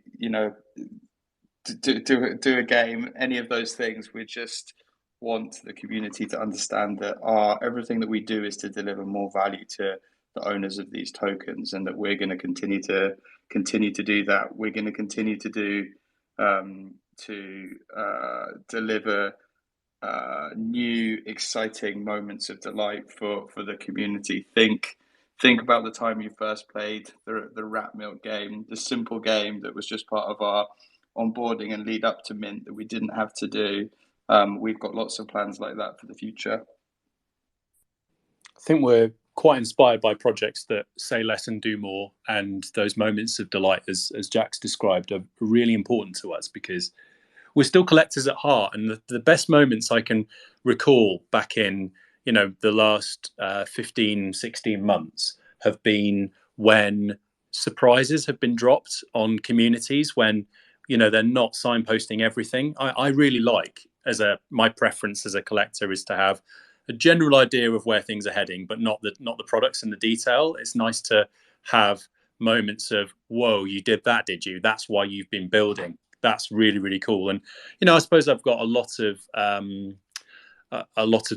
do a game, any of those things. We just want the community to understand that everything that we do is to deliver more value to the owners of these tokens, and that we're going to continue to do that. We're going to continue to do deliver new exciting moments of delight for the community. Think about the time you first played the rat milk game, the simple game that was just part of our onboarding and lead up to mint that we didn't have to do. We've got lots of plans like that for the future. I think we're quite inspired by projects that say less and do more, and those moments of delight, as Jack's described, are really important to us, because we're still collectors at heart. And the best moments I can recall back in, the last 15, 16 months have been when surprises have been dropped on communities, when, they're not signposting everything. I really like, my preference as a collector is to have a general idea of where things are heading, but not the products and the detail. It's nice to have moments of, whoa, you did that, did you? That's why you've been building. That's really, really cool. And I suppose I've got a lot of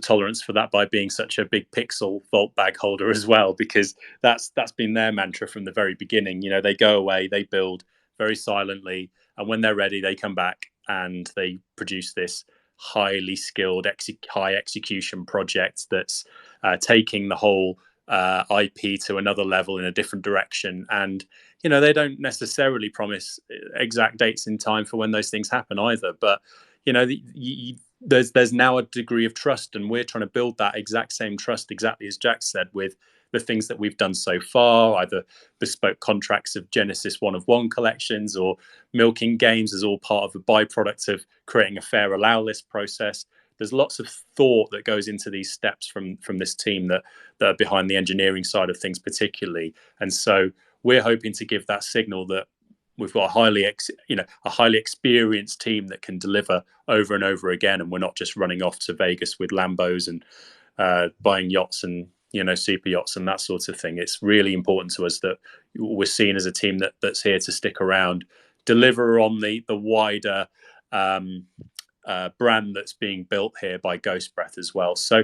tolerance for that by being such a big Pixel vault bag holder as well, because that's been their mantra from the very beginning. They go away, they build very silently, and when they're ready, they come back and they produce this highly skilled, high execution project that's taking the whole IP to another level in a different direction. And they don't necessarily promise exact dates in time for when those things happen either. But there's now a degree of trust, and we're trying to build that exact same trust, exactly as Jack said, with the things that we've done so far, either bespoke contracts of Genesis 1 of 1 collections or milking games as all part of a byproduct of creating a fair allow list process. There's lots of thought that goes into these steps from this team that are behind the engineering side of things particularly. And so we're hoping to give that signal that we've got a highly experienced team that can deliver over and over again, and we're not just running off to Vegas with Lambos and buying yachts and super yachts and that sort of thing. It's really important to us that we're seen as a team that's here to stick around, deliver on the wider brand that's being built here by Ghost Breath as well. So,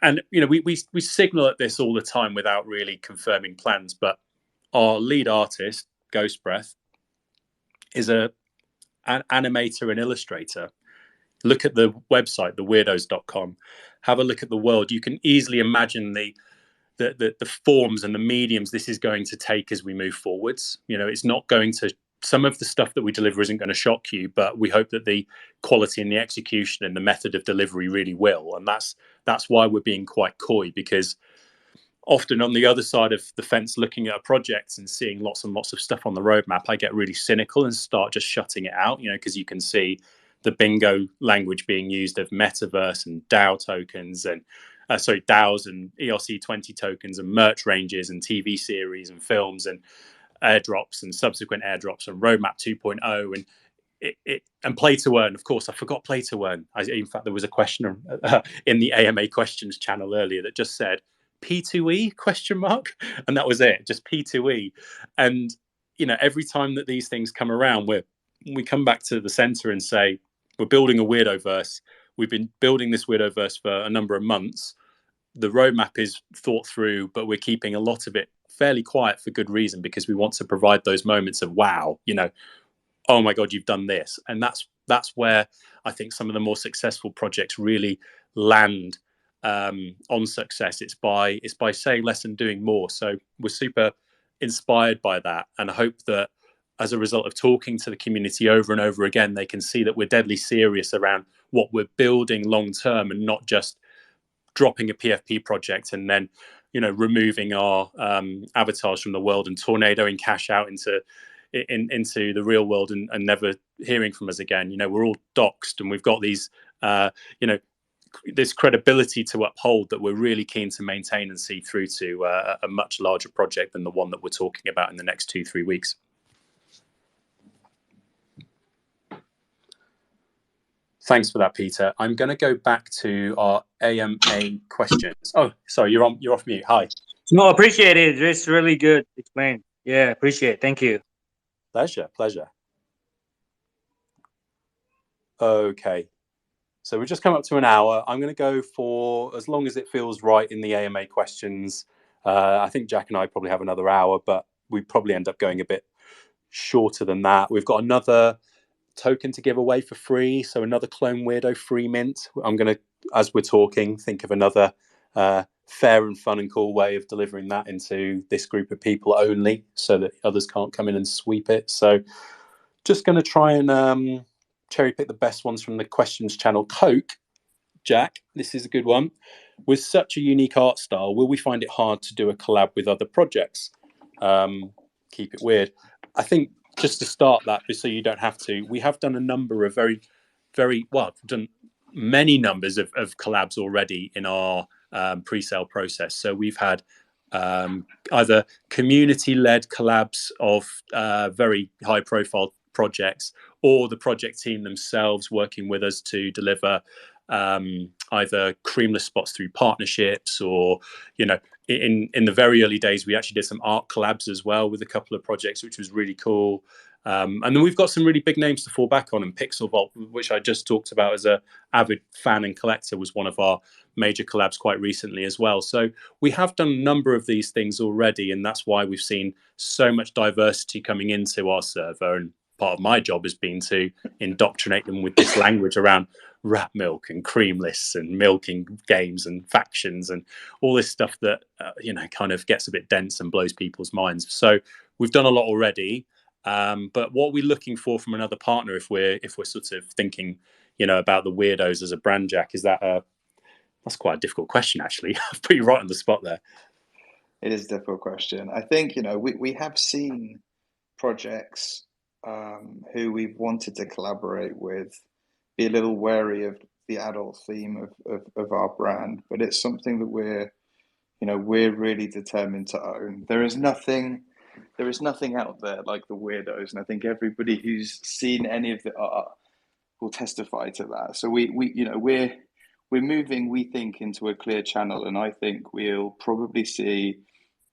and we signal at this all the time without really confirming plans, but our lead artist, Ghost Breath, is an animator and illustrator. Look at the website, theweirdos.com. Have a look at the world. You can easily imagine the forms and the mediums this is going to take as we move forwards. It's not going to, some of the stuff that we deliver isn't going to shock you, but we hope that the quality and the execution and the method of delivery really will. And that's why we're being quite coy, because often on the other side of the fence, looking at a project and seeing lots and lots of stuff on the roadmap, I get really cynical and start just shutting it out, because you can see the bingo language being used of metaverse and DAO tokens and DAOs and ERC20 tokens and merch ranges and TV series and films and airdrops and subsequent airdrops and roadmap 2.0 and play to earn. Of course, I forgot play to earn. In fact, there was a question in the AMA questions channel earlier that just said P2E ? And that was it, just P2E. And every time that these things come around, we come back to the center and say, we're building a Weirdoverse. We've been building this Weirdoverse for a number of months. The roadmap is thought through, but we're keeping a lot of it fairly quiet for good reason, because we want to provide those moments of wow, oh my God, you've done this. And that's where I think some of the more successful projects really land on success. It's by saying less and doing more. So we're super inspired by that, and I hope that as a result of talking to the community over and over again, they can see that we're deadly serious around what we're building long term, and not just dropping a PFP project and then removing our avatars from the world and tornadoing cash out into the real world and never hearing from us again. We're all doxed, and we've got these this credibility to uphold that we're really keen to maintain and see through to a much larger project than the one that we're talking about in the next 2-3 weeks. Thanks for that, Peter. I'm going to go back to our AMA questions. Oh, sorry, you're off mute. Hi. No, appreciate it. It's really good explained. Yeah, appreciate it. Thank you. Pleasure. Okay. So we've just come up to an hour. I'm going to go for as long as it feels right in the AMA questions. I think Jack and I probably have another hour, but we probably end up going a bit shorter than that. We've got another token to give away for free, so another Clone Weirdo free mint. I'm going to, as we're talking, think of another fair and fun and cool way of delivering that into this group of people only, so that others can't come in and sweep it. So just going to try and cherry pick the best ones from the questions channel. Coke, Jack, this is a good one. With such a unique art style, will we find it hard to do a collab with other projects? Keep it weird. I think just to start that, so you don't have to, we have done a number of done many numbers of collabs already in our pre-sale process. So we've had either community-led collabs of very high-profile projects, or the project team themselves working with us to deliver either creamless spots through partnerships, or in the very early days we actually did some art collabs as well with a couple of projects, which was really cool. And then we've got some really big names to fall back on, and Pixel Vault, which I just talked about as a avid fan and collector, was one of our major collabs quite recently as well. So we have done a number of these things already, and that's why we've seen so much diversity coming into our server. And part of my job has been to indoctrinate them with this language around rat milk and cream lists and milking games and factions and all this stuff that kind of gets a bit dense and blows people's minds. So we've done a lot already. But what we're looking for from another partner, if we're sort of thinking, about the Weirdos as a brand, Jack, is that's quite a difficult question, actually. I've put you right on the spot there. It is a difficult question. I think, we have seen projects who we've wanted to collaborate with be a little wary of the adult theme of our brand, but it's something that we're really determined to own. There is nothing out there like the Weirdos, and I think everybody who's seen any of the art will testify to that. So we're moving, we think, into a clear channel, and I think we'll probably see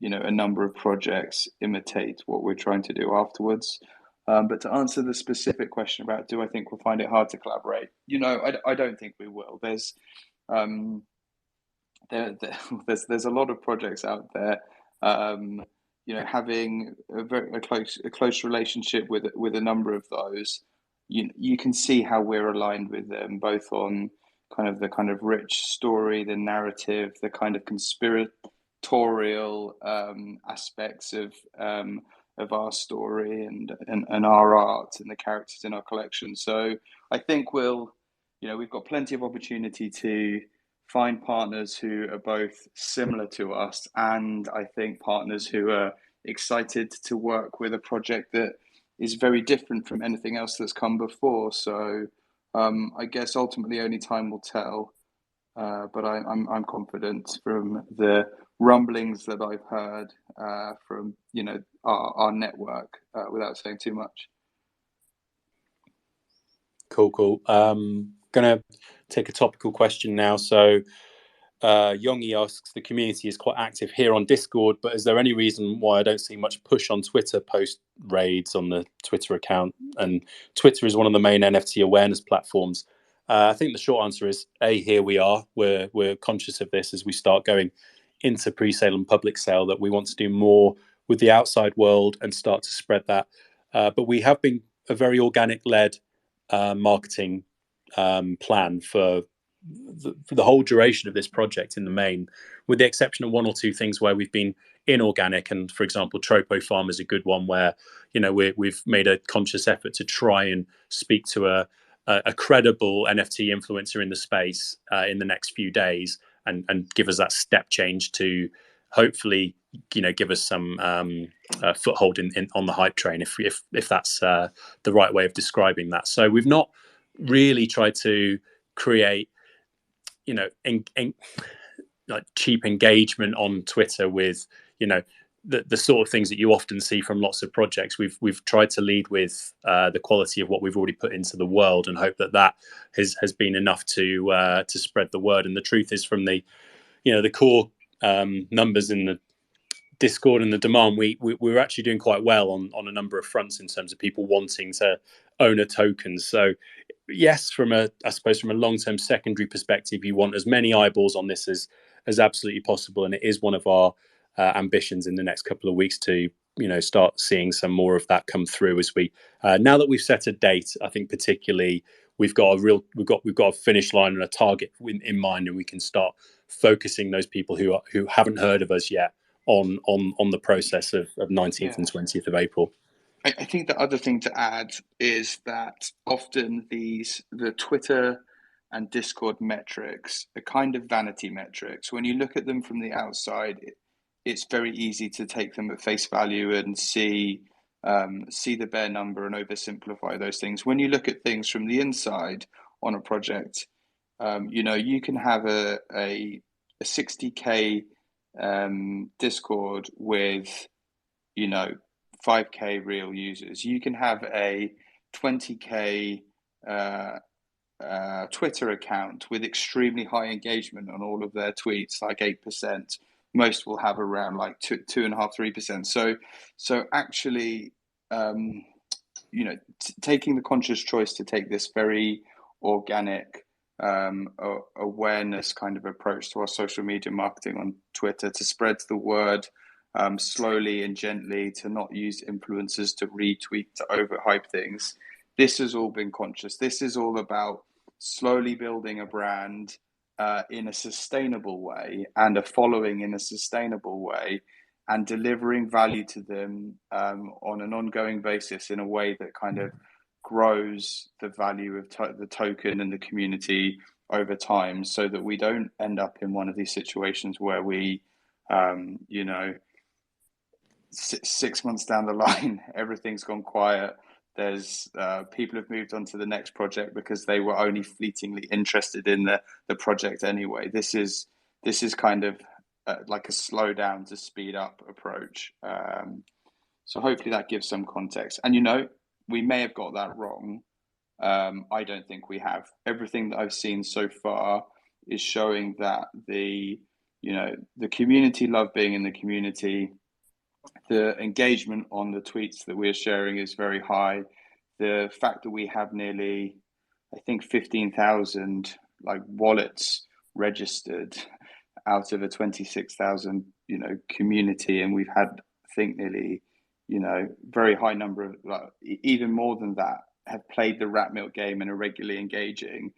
a number of projects imitate what we're trying to do afterwards. But to answer the specific question about, do I think we'll find it hard to collaborate? I don't think we will. There's there's a lot of projects out there. Having a close relationship with a number of those, you can see how we're aligned with them, both on the kind of rich story, the narrative, the kind of conspiratorial aspects of our story and our art and the characters in our collection. So I think we've got plenty of opportunity to find partners who are both similar to us, and I think partners who are excited to work with a project that is very different from anything else that's come before. So I guess ultimately only time will tell, but I'm confident from the rumblings that I've heard from our network, without saying too much. Cool. Gonna take a topical question now. So Yongi asks, the community is quite active here on Discord, but is there any reason why I don't see much push on Twitter post raids on the Twitter account? And Twitter is one of the main NFT awareness platforms. I think the short answer is here we are. We're conscious of this as we start going into pre-sale and public sale, that we want to do more with the outside world and start to spread that. But we have been a very organic led marketing plan for the whole duration of this project in the main, with the exception of one or two things where we've been inorganic. And for example, Tropo Farm is a good one where we've made a conscious effort to try and speak to a credible NFT influencer in the space in the next few days, and give us that step change to hopefully give us some foothold in on the hype train, if that's the right way of describing that. So we've not really tried to create like cheap engagement on Twitter with the sort of things that you often see from lots of projects. We've tried to lead with the quality of what we've already put into the world, and hope that has been enough to spread the word. And the truth is, from the core numbers in the Discord and the demand, we're actually doing quite well on a number of fronts in terms of people wanting to own a token. So yes, I suppose from a long-term secondary perspective, you want as many eyeballs on this as absolutely possible, and it is one of our ambitions in the next couple of weeks to start seeing some more of that come through. As we now that we've set a date, I think particularly we've got a finish line and a target in mind, and we can start focusing those people who haven't heard of us yet on the process of 19th and 20th of April. I think the other thing to add is that often the Twitter and Discord metrics are kind of vanity metrics. When you look at them from the outside, it's very easy to take them at face value and see see the bare number and oversimplify those things. When you look at things from the inside on a project, you can have a 60K Discord with 5K real users. You can have a 20K Twitter account with extremely high engagement on all of their tweets, like 8%. Most will have around like 2.5%, 3%. So actually, taking the conscious choice to take this very organic awareness kind of approach to our social media marketing on Twitter, to spread the word slowly and gently, to not use influencers to retweet, to overhype things. This has all been conscious. This is all about slowly building a brand in a sustainable way, and a following in a sustainable way, and delivering value to them on an ongoing basis in a way that kind of grows the value of the token and the community over time, so that we don't end up in one of these situations where we, 6 months down the line, everything's gone quiet. There's people have moved on to the next project because they were only fleetingly interested in the project anyway. This is kind of like a slow down to speed up approach. So hopefully that gives some context. And we may have got that wrong. I don't think we have. Everything that I've seen so far is showing that the community love being in the community. The engagement on the tweets that we're sharing is very high. The fact that we have nearly, I think, 15,000 like wallets registered out of a 26,000 community, and we've had, I think, nearly very high number of, even more than that, have played the rat milk game and are regularly engaging.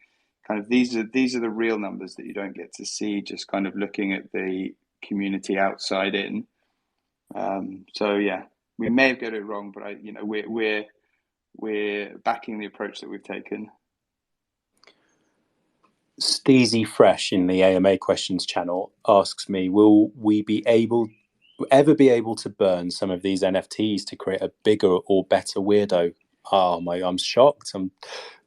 Kind of these are the real numbers that you don't get to see just kind of looking at the community outside in. So yeah, we may have got it wrong, but we're backing the approach that we've taken. Steezy Fresh in the AMA questions channel asks me, will we ever be able to burn some of these NFTs to create a bigger or better weirdo? Oh my, I'm shocked.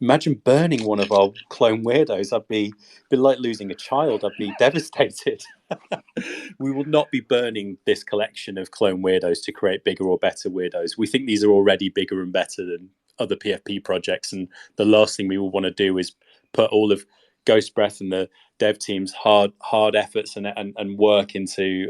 Imagine burning one of our clone weirdos. I'd be like losing a child. I'd be devastated. We will not be burning this collection of clone weirdos to create bigger or better weirdos. We think these are already bigger and better than other PFP projects, and the last thing we will want to do is put all of Ghost Breath and the dev team's hard efforts and work into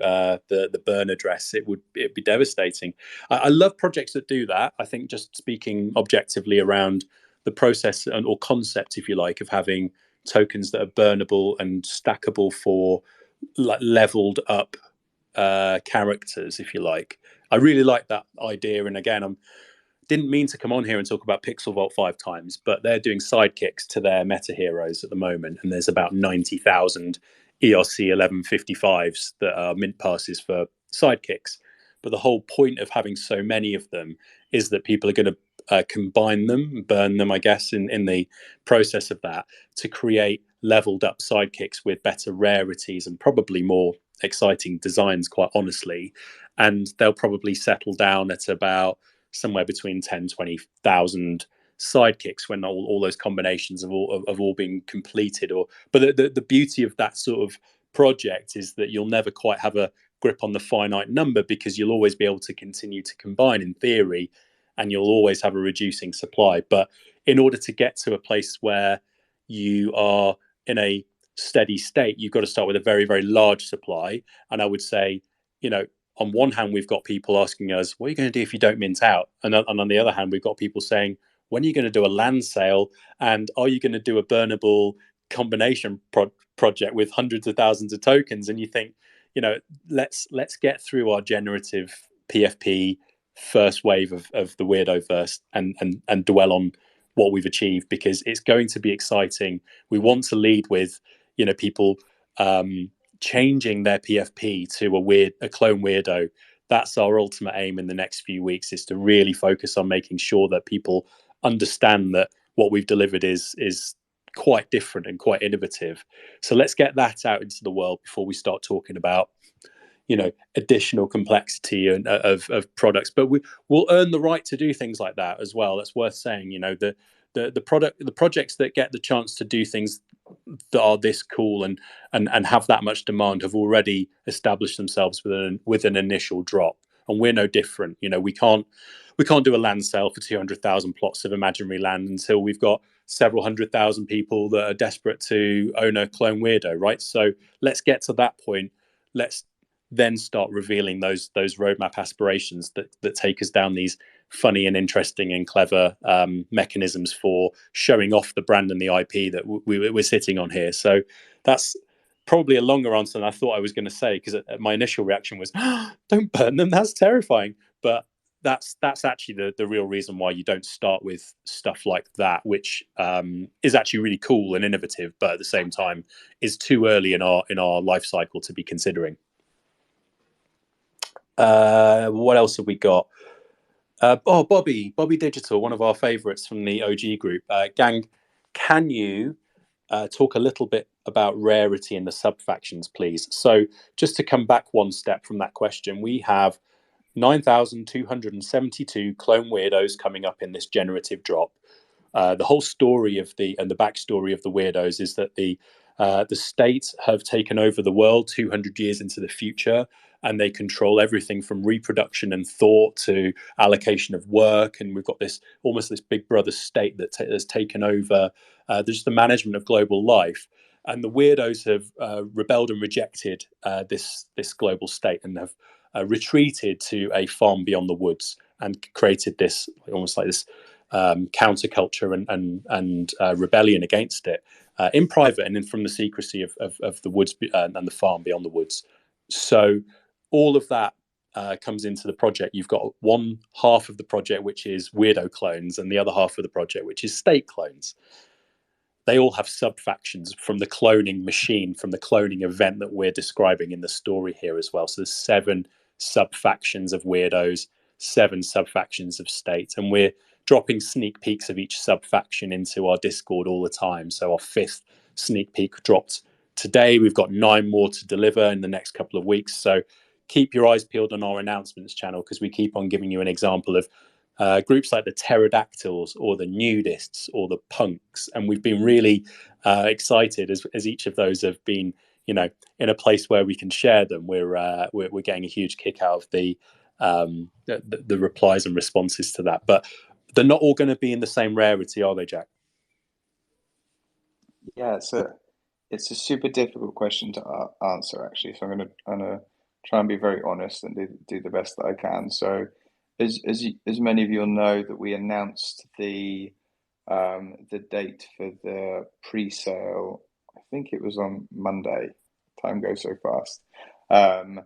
the burn address. It'd be devastating. I love projects that do that. I think, just speaking objectively around the process or concept, if you like, of having tokens that are burnable and stackable for like leveled up characters, if you like. I really like that idea. And again, didn't mean to come on here and talk about Pixel Vault 5 times, but they're doing sidekicks to their meta heroes at the moment, and there's about 90,000 ERC 1155s that are mint passes for sidekicks. But the whole point of having so many of them is that people are going to combine them, burn them, I guess, in the process of that, to create leveled up sidekicks with better rarities and probably more exciting designs, quite honestly. And they'll probably settle down at about somewhere between 10, 20,000 sidekicks when all those combinations have all been completed. But the beauty of that sort of project is that you'll never quite have a grip on the finite number, because you'll always be able to continue to combine in theory, and you'll always have a reducing supply. But in order to get to a place where you are in a steady state, you've got to start with a very, very large supply. And I would say, on one hand, we've got people asking us, what are you going to do if you don't mint out? And on the other hand, we've got people saying, when are you going to do a land sale? And are you going to do a burnable combination project with hundreds of thousands of tokens? And you think, let's get through our generative PFP first wave of the Weirdoverse and dwell on what we've achieved, because it's going to be exciting. We want to lead with, people changing their PFP to a clone weirdo. That's our ultimate aim in the next few weeks, is to really focus on making sure that people understand that what we've delivered is quite different and quite innovative. So let's get that out into the world before we start talking about, additional complexity of products. But we'll earn the right to do things like that as well. That's worth saying. The projects that get the chance to do things that are this cool and have that much demand have already established themselves with an initial drop, and we're no different. We can't do a land sale for 200,000 plots of imaginary land until we've got several 100,000 people that are desperate to own a clone weirdo, right? So let's get to that point. Let's then start revealing those roadmap aspirations that take us down these funny and interesting and clever mechanisms for showing off the brand and the IP that we're sitting on here. So that's probably a longer answer than I thought I was going to say, because my initial reaction was, oh, don't burn them, that's terrifying. But that's actually the real reason why you don't start with stuff like that, which is actually really cool and innovative, but at the same time is too early in our life cycle to be considering. What else have we got? Bobby Digital, one of our favorites from the OG group. Gang, can you talk a little bit about rarity in the sub-factions, please? So just to come back one step from that question, we have 9,272 clone weirdos coming up in this generative drop. The whole story and the backstory of the weirdos is that the states have taken over the world 200 years into the future, and they control everything from reproduction and thought to allocation of work. And we've got this big brother state that has taken over just the management of global life. And the weirdos have rebelled and rejected this global state and have retreated to a farm beyond the woods and created this almost like this counterculture and rebellion against it in private and then from the secrecy of the woods and the farm beyond the woods. So all of that comes into the project. You've got one half of the project which is weirdo clones, and the other half of the project which is state clones. They all have sub-factions from the cloning machine, from the cloning event that we're describing in the story here as well. So there's 7 sub-factions of weirdos, 7 sub-factions of state, and we're dropping sneak peeks of each sub-faction into our Discord all the time. So our 5th sneak peek dropped today. We've got 9 more to deliver in the next couple of weeks. So keep your eyes peeled on our announcements channel, because we keep on giving you an example of groups like the pterodactyls or the nudists or the punks, and we've been really excited as each of those have been, in a place where we can share them. We're getting a huge kick out of the replies and responses to that, but they're not all going to be in the same rarity, are they, Jack? Yeah, it's a super difficult question to answer, actually. So I'm gonna try and be very honest and do the best that I can. So as many of you will know, that we announced the date for the pre-sale. I think it was on Monday. Time goes so fast. The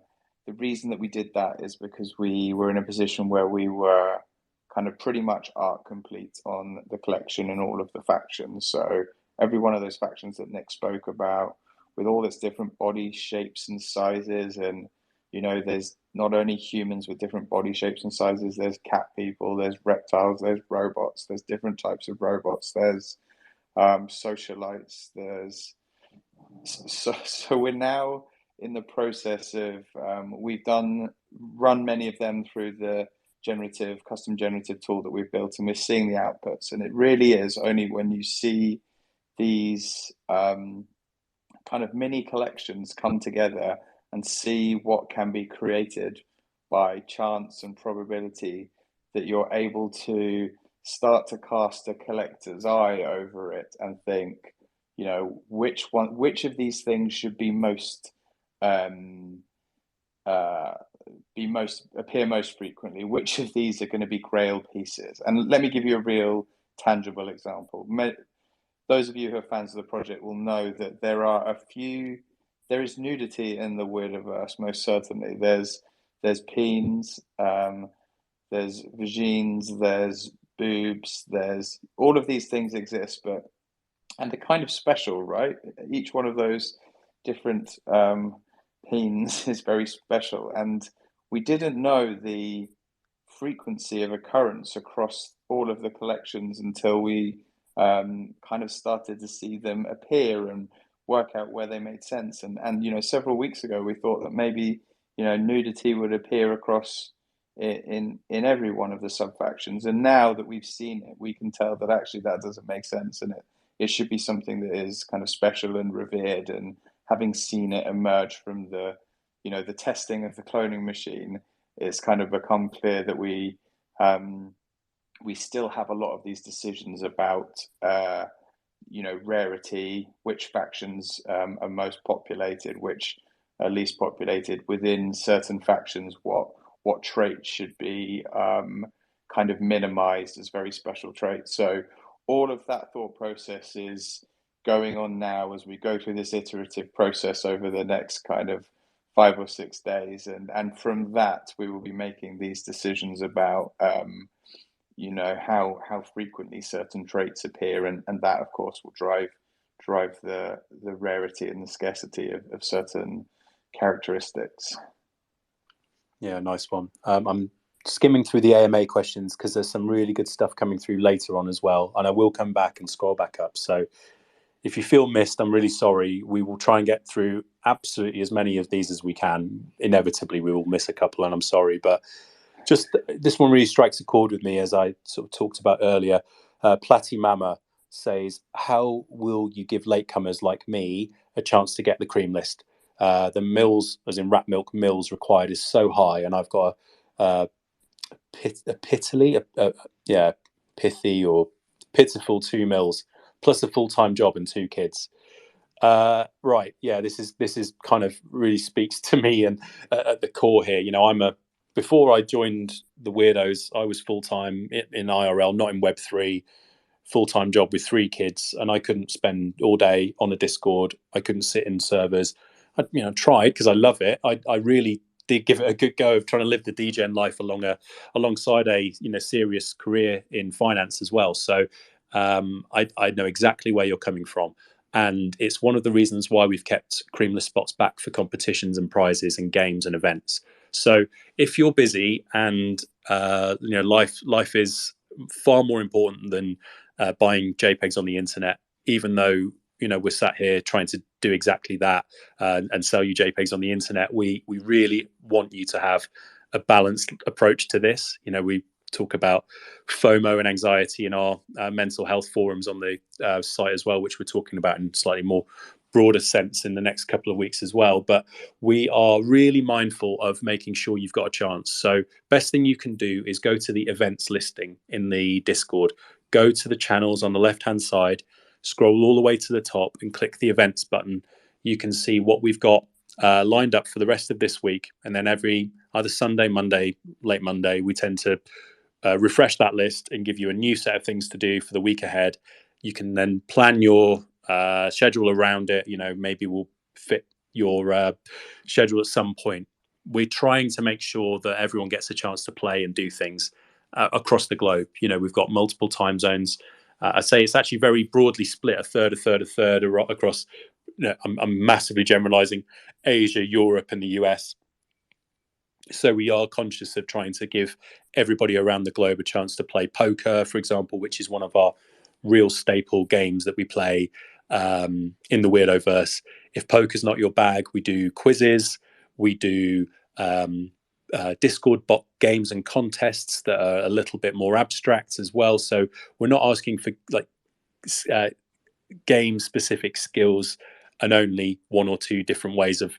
reason that we did that is because we were in a position where we were kind of pretty much art complete on the collection and all of the factions. So every one of those factions that Nick spoke about, with all its different body shapes and sizes, and there's not only humans with different body shapes and sizes, there's cat people, there's reptiles, there's robots, there's different types of robots, there's socialites, so we're now in the process of we've run many of them through the custom generative tool that we've built, and we're seeing the outputs, and it really is only when you see these kind of mini collections come together and see what can be created by chance and probability that you're able to start to cast a collector's eye over it and think, which of these things should be appear most frequently, which of these are going to be grail pieces. And let me give you a real tangible example. Those of you who are fans of the project will know that there is nudity in the Weirdiverse, most certainly. There's peens, there's vagines, there's boobs, there's all of these things exist, and they're kind of special, right? Each one of those different peens is very special, and we didn't know the frequency of occurrence across all of the collections until we kind of started to see them appear and work out where they made sense. And several weeks ago, we thought that maybe nudity would appear across in every one of the sub factions. And now that we've seen it, we can tell that actually that doesn't make sense, and it should be something that is kind of special and revered. And having seen it emerge from the testing of the cloning machine, it's kind of become clear that we still have a lot of these decisions about rarity, which factions are most populated, which are least populated within certain factions, what traits should be kind of minimized as very special traits. So all of that thought process is going on now as we go through this iterative process over the next kind of 5 or 6 days, and from that we will be making these decisions about how frequently certain traits appear, and that of course will drive the rarity and the scarcity of certain characteristics. Yeah, nice one. I'm skimming through the AMA questions because there's some really good stuff coming through later on as well, and I will come back and scroll back up. So if you feel missed, I'm really sorry. We will try and get through absolutely as many of these as we can. Inevitably, we will miss a couple, and I'm sorry, but just this one really strikes a chord with me, as I sort of talked about earlier. Platy Mama says, how will you give latecomers like me a chance to get the cream list? The mills, as in rat milk mills required, is so high, and I've got pithy or pitiful 2 mills plus a full-time job and 2 kids. Right, yeah, this is kind of really speaks to me, and at the core here, before I joined the Weirdos, I was full-time in IRL, not in Web3, full-time job with 3 kids, and I couldn't spend all day on a Discord. I couldn't sit in servers. I tried because I love it. I really did give it a good go of trying to live the DGen life alongside a serious career in finance as well. So I know exactly where you're coming from. And it's one of the reasons why we've kept Creamless spots back for competitions and prizes and games and events. So if you're busy and life is far more important than buying JPEGs on the internet, even though we're sat here trying to do exactly that and sell you JPEGs on the internet, we really want you to have a balanced approach to this. We talk about FOMO and anxiety in our mental health forums on the site as well, which we're talking about in slightly more broader sense in the next couple of weeks as well. But we are really mindful of making sure you've got a chance. So best thing you can do is go to the events listing in the Discord, go to the channels on the left hand side, scroll all the way to the top and click the events button. You can see what we've got lined up for the rest of this week, and then every either Sunday, Monday, late Monday, we tend to refresh that list and give you a new set of things to do for the week ahead. You can then plan your schedule around it. Maybe we'll fit your schedule at some point. We're trying to make sure that everyone gets a chance to play and do things across the globe. We've got multiple time zones. I say it's actually very broadly split, a third across. I'm massively generalizing Asia, Europe, and the US. So we are conscious of trying to give everybody around the globe a chance to play poker, for example, which is one of our real staple games that we play in the Weirdoverse. If poker's not your bag, we do quizzes, we do Discord bot games and contests that are a little bit more abstract as well. So we're not asking for game specific skills and only 1 or 2 different ways of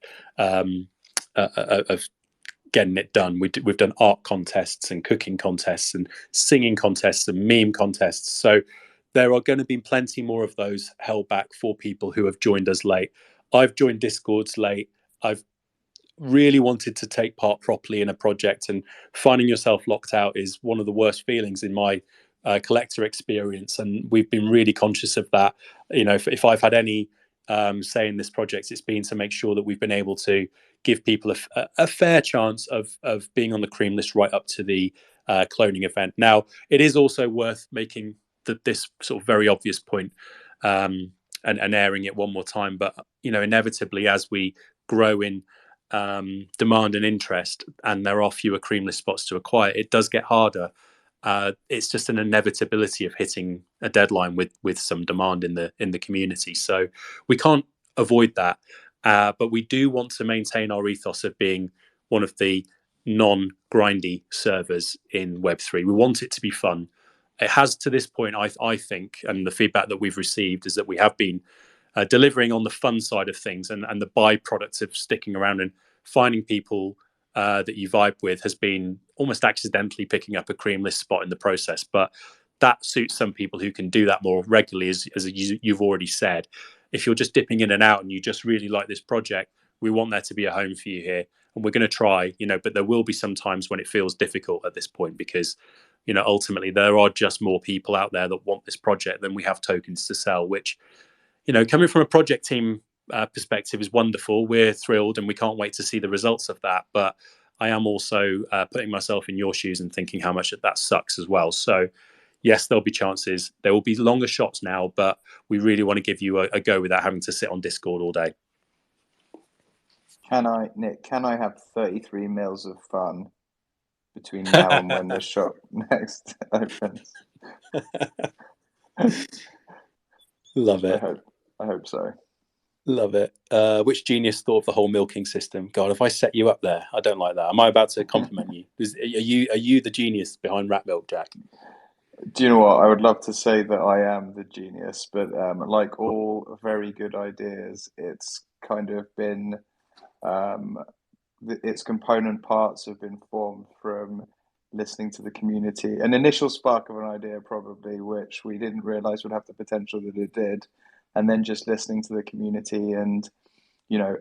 getting it done. We've done art contests and cooking contests and singing contests and meme contests. So there are going to be plenty more of those held back for people who have joined us late. I've joined Discords late. I've really wanted to take part properly in a project, and finding yourself locked out is one of the worst feelings in my collector experience. And we've been really conscious of that. If I've had any say in this project, it's been to make sure that we've been able to give people a fair chance of being on the cream list right up to the cloning event. Now, it is also worth making this sort of very obvious point and airing it one more time. But inevitably, as we grow in demand and interest, and there are fewer cream list spots to acquire, it does get harder. It's just an inevitability of hitting a deadline with some demand in the community. So we can't avoid that, but we do want to maintain our ethos of being one of the non-grindy servers in Web3. We want it to be fun. It has to this point, I think, and the feedback that we've received is that we have been delivering on the fun side of things, and the byproduct of sticking around and finding people that you vibe with has been almost accidentally picking up a cream list spot in the process. But that suits some people who can do that more regularly, as you've already said. If you're just dipping in and out and you just really like this project, we want there to be a home for you here, and we're going to try, but there will be some times when it feels difficult at this point, because ultimately there are just more people out there that want this project than we have tokens to sell, which, coming from a project team perspective is wonderful. We're thrilled and we can't wait to see the results of that. But I am also putting myself in your shoes and thinking how much that sucks as well. So yes, there'll be chances. There will be longer shots now, but we really want to give you a go without having to sit on Discord all day. Nick, can I have 33 mils of fun between now and when the shop next opens? Love it. I hope so. Love it. Which genius thought of the whole milking system? God, if I set you up there, I don't like that. Am I about to compliment you? Are you the genius behind Rat Milk, Jack? Do you know what? I would love to say that I am the genius, but like all very good ideas, it's kind of been its component parts have been formed from listening to the community. An initial spark of an idea, probably, which we didn't realize would have the potential that it did, and then just listening to the community and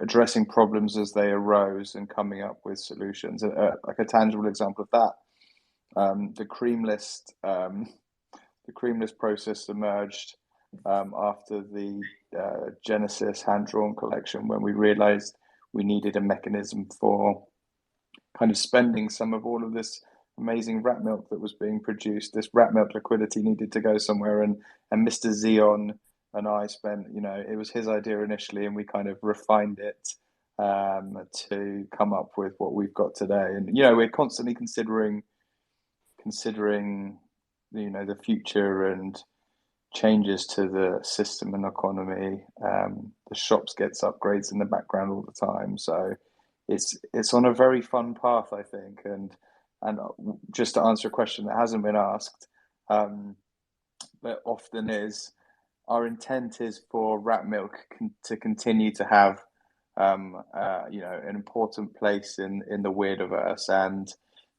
addressing problems as they arose and coming up with solutions. Like a tangible example of that. The cream list process emerged after the Genesis hand-drawn collection, when we realized we needed a mechanism for kind of spending some of all of this amazing rat milk that was being produced. This rat milk liquidity needed to go somewhere, and Mr. Xeon and I spent, it was his idea initially, and we kind of refined it to come up with what we've got today. And we're constantly considering the future and changes to the system and economy. The shops gets upgrades in the background all the time, so it's on a very fun path, I think. And just to answer a question that hasn't been asked, but often is, our intent is for rat milk to continue to have an important place in the Weirdoverse, and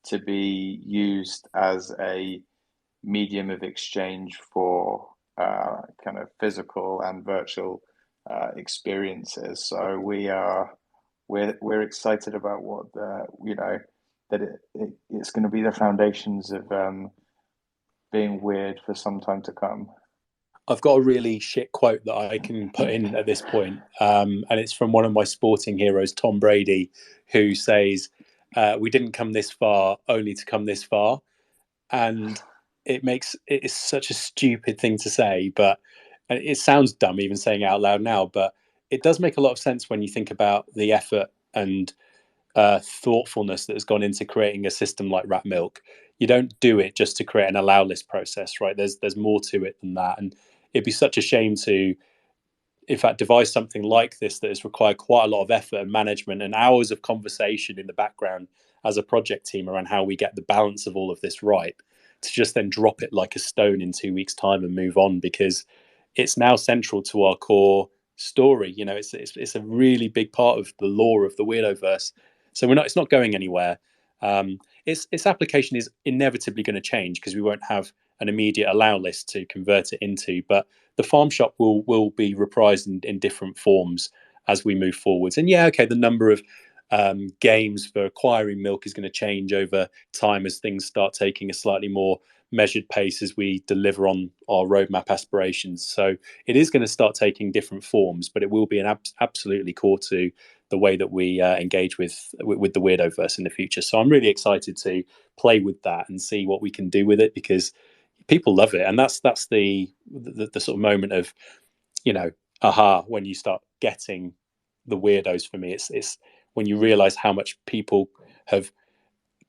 to be used as a medium of exchange for kind of physical and virtual experiences. So we're excited about what it's going to be the foundations of being weird for some time to come. I've got a really shit quote that I can put in at this point, and it's from one of my sporting heroes, Tom Brady, who says, "We didn't come this far only to come this far," and it is such a stupid thing to say, but it sounds dumb even saying it out loud now, but it does make a lot of sense when you think about the effort and thoughtfulness that has gone into creating a system like Rat Milk. You don't do it just to create an allow list process, right? There's more to it than that, and it'd be such a shame to, in fact, devise something like this that has required quite a lot of effort and management and hours of conversation in the background as a project team around how we get the balance of all of this right, to just then drop it like a stone in 2 weeks' time and move on, because it's now central to our core story. It's a really big part of the lore of the Weirdoverse. So it's not going anywhere. Its application is inevitably going to change, because we won't have an immediate allow list to convert it into, but the farm shop will be reprised in different forms as we move forwards. And the number of games for acquiring milk is going to change over time as things start taking a slightly more measured pace as we deliver on our roadmap aspirations. So it is going to start taking different forms, but it will be absolutely core to the way that we engage with the Weirdoverse in the future. So I'm really excited to play with that and see what we can do with it, because people love it, and that's the sort of moment of aha, when you start getting the weirdos. For me, it's when you realize how much people have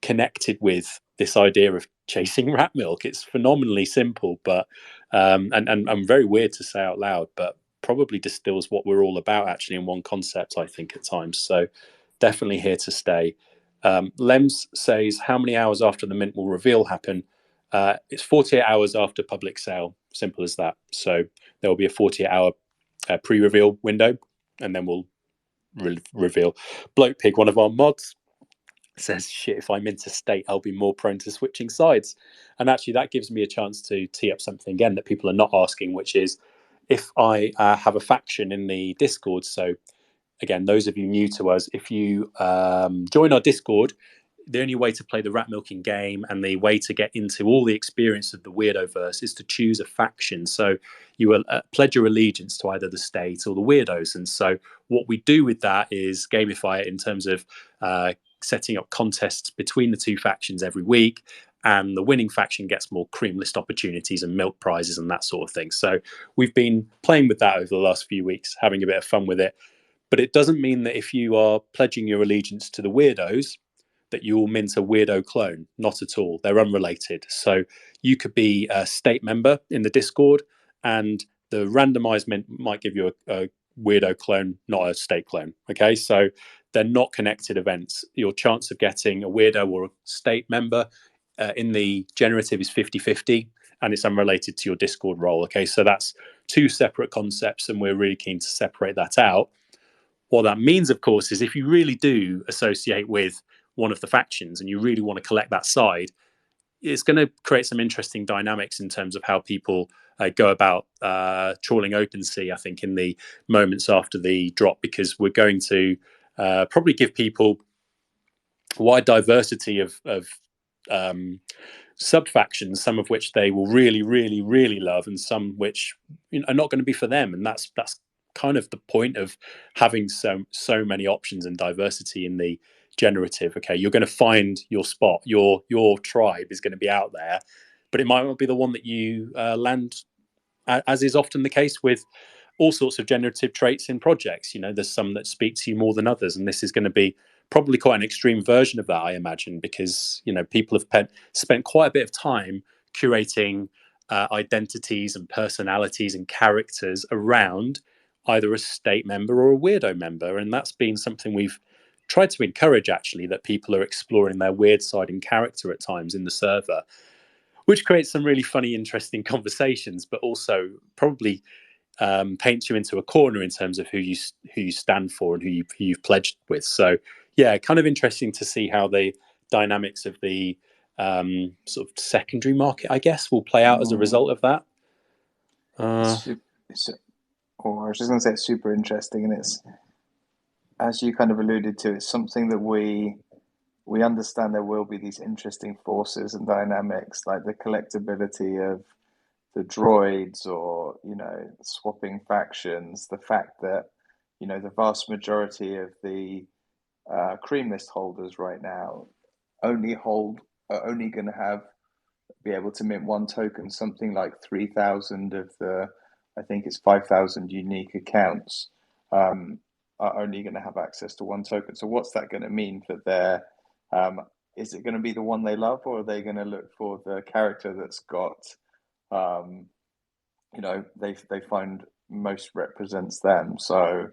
connected with this idea of chasing rat milk. It's phenomenally simple, but and I'm very weird to say out loud, but probably distills what we're all about actually in one concept, I think, at times. So definitely here to stay. Lems says, how many hours after the mint will reveal happen? It's 48 hours after public sale. Simple as that. So there will be a 48-hour pre-reveal window, and then we'll reveal. Bloke Pig, one of our mods, says, shit, if I'm interstate, I'll be more prone to switching sides. And actually, that gives me a chance to tee up something again that people are not asking, which is if I have a faction in the Discord. So again, those of you new to us, if you join our Discord, the only way to play the rat milking game and the way to get into all the experience of the Weirdoverse is to choose a faction. So you will pledge your allegiance to either the state or the weirdos. And so what we do with that is gamify it in terms of setting up contests between the two factions every week. And the winning faction gets more cream list opportunities and milk prizes and that sort of thing. So we've been playing with that over the last few weeks, having a bit of fun with it. But it doesn't mean that if you are pledging your allegiance to the weirdos, that you will mint a weirdo clone. Not at all. They're unrelated. So you could be a state member in the Discord, and the randomized mint might give you a weirdo clone, not a state clone. Okay, so they're not connected events. Your chance of getting a weirdo or a state member in the generative is 50-50, and it's unrelated to your Discord role. Okay, so that's two separate concepts, and we're really keen to separate that out. What that means, of course, is if you really do associate with one of the factions and you really want to collect that side, it's going to create some interesting dynamics in terms of how people go about trawling OpenSea, I think, in the moments after the drop, because we're going to probably give people a wide diversity of sub-factions, some of which they will really, really, really love, and some which are not going to be for them. And that's kind of the point of having so many options and diversity in the generative. Okay, you're going to find your spot, your tribe is going to be out there, but it might not be the one that you land, as is often the case with all sorts of generative traits in projects. There's some that speak to you more than others, and this is going to be probably quite an extreme version of that, I imagine, because people have spent quite a bit of time curating identities and personalities and characters around either a state member or a weirdo member. And that's been something we've tried to encourage, actually, that people are exploring their weird side in character at times in the server, which creates some really funny, interesting conversations, but also probably paints you into a corner in terms of who you stand for and who you've pledged with. So yeah, kind of interesting to see how the dynamics of the sort of secondary market, I guess, will play out as a result of that. I was just going to say it's super interesting, and it's, as you kind of alluded to, it's something that we understand there will be these interesting forces and dynamics, like the collectability of the droids, or swapping factions. The fact that the vast majority of the cream list holders right now are only going to be able to mint one token. Something like 3,000 of the, I think it's 5,000 unique accounts are only going to have access to one token. So what's that going to mean for their? Is it going to be the one they love, or are they going to look for the character that's got, they find most represents them? So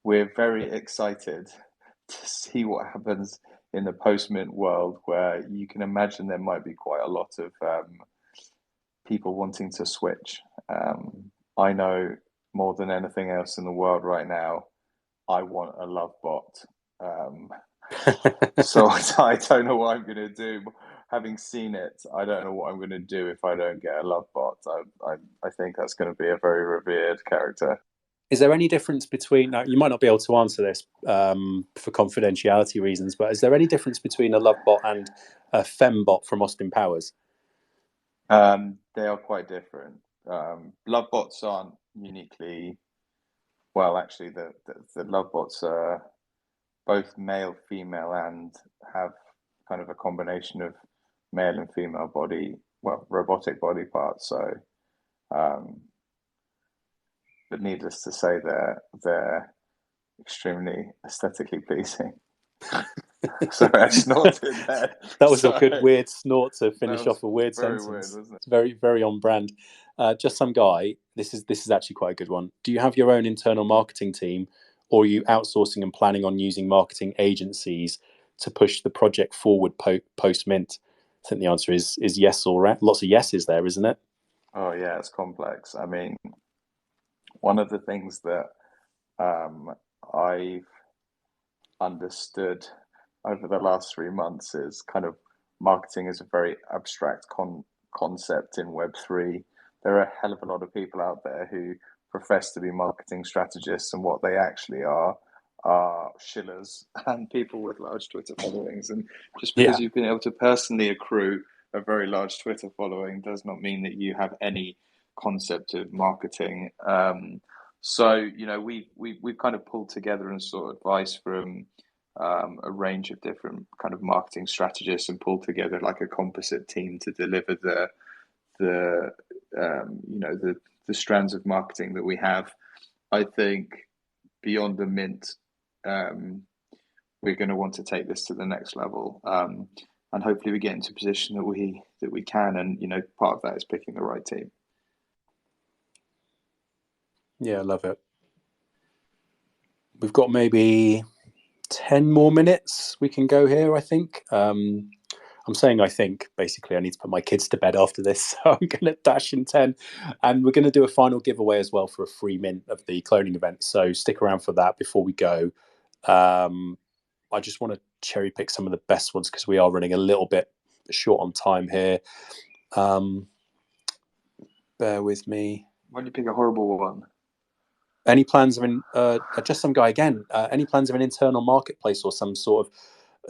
we're very excited to see what happens in the post-mint world, where you can imagine there might be quite a lot of people wanting to switch. I know more than anything else in the world right now, I want a love bot. So I don't know what I'm going to do. Having seen it, I don't know what I'm going to do if I don't get a love bot. I think that's going to be a very revered character. Is there any difference between, now you might not be able to answer this for confidentiality reasons, but is there any difference between a love bot and a fem bot from Austin Powers? They are quite different. Love bots aren't uniquely, well, actually the love bots are both male, female, and have kind of a combination of male and female robotic body parts. So, but needless to say, they're extremely aesthetically pleasing. Sorry, I snorted there. That was a good weird snort to finish off a weird sentence. Weird, wasn't it? It's very, very on brand. Just some guy. This is actually quite a good one. Do you have your own internal marketing team, or are you outsourcing and planning on using marketing agencies to push the project forward post mint? I think the answer is yes, or lots of yeses there, isn't it? Oh yeah, it's complex. I mean, one of the things that I've understood over the last 3 months is kind of marketing is a very abstract concept in Web3. There are a hell of a lot of people out there who profess to be marketing strategists, and what they actually are shillers and people with large Twitter followings. And just because you've been able to personally accrue a very large Twitter following does not mean that you have any concept of marketing. So we've kind of pulled together and sought advice from a range of different kind of marketing strategists and pulled together like a composite team to deliver the the strands of marketing that we have. I think beyond the mint, we're going to want to take this to the next level, and hopefully we get into a position that we can. And part of that is picking the right team. Yeah, I love it. We've got maybe 10 more minutes we can go here, I think. I'm saying I think, basically, I need to put my kids to bed after this, so I'm going to dash in 10. And we're going to do a final giveaway as well for a free mint of the cloning event. So stick around for that before we go. I just want to cherry pick some of the best ones because we are running a little bit short on time here. Bear with me. Why don't you pick a horrible one? Any plans of just some guy again? Any plans of an internal marketplace or some sort of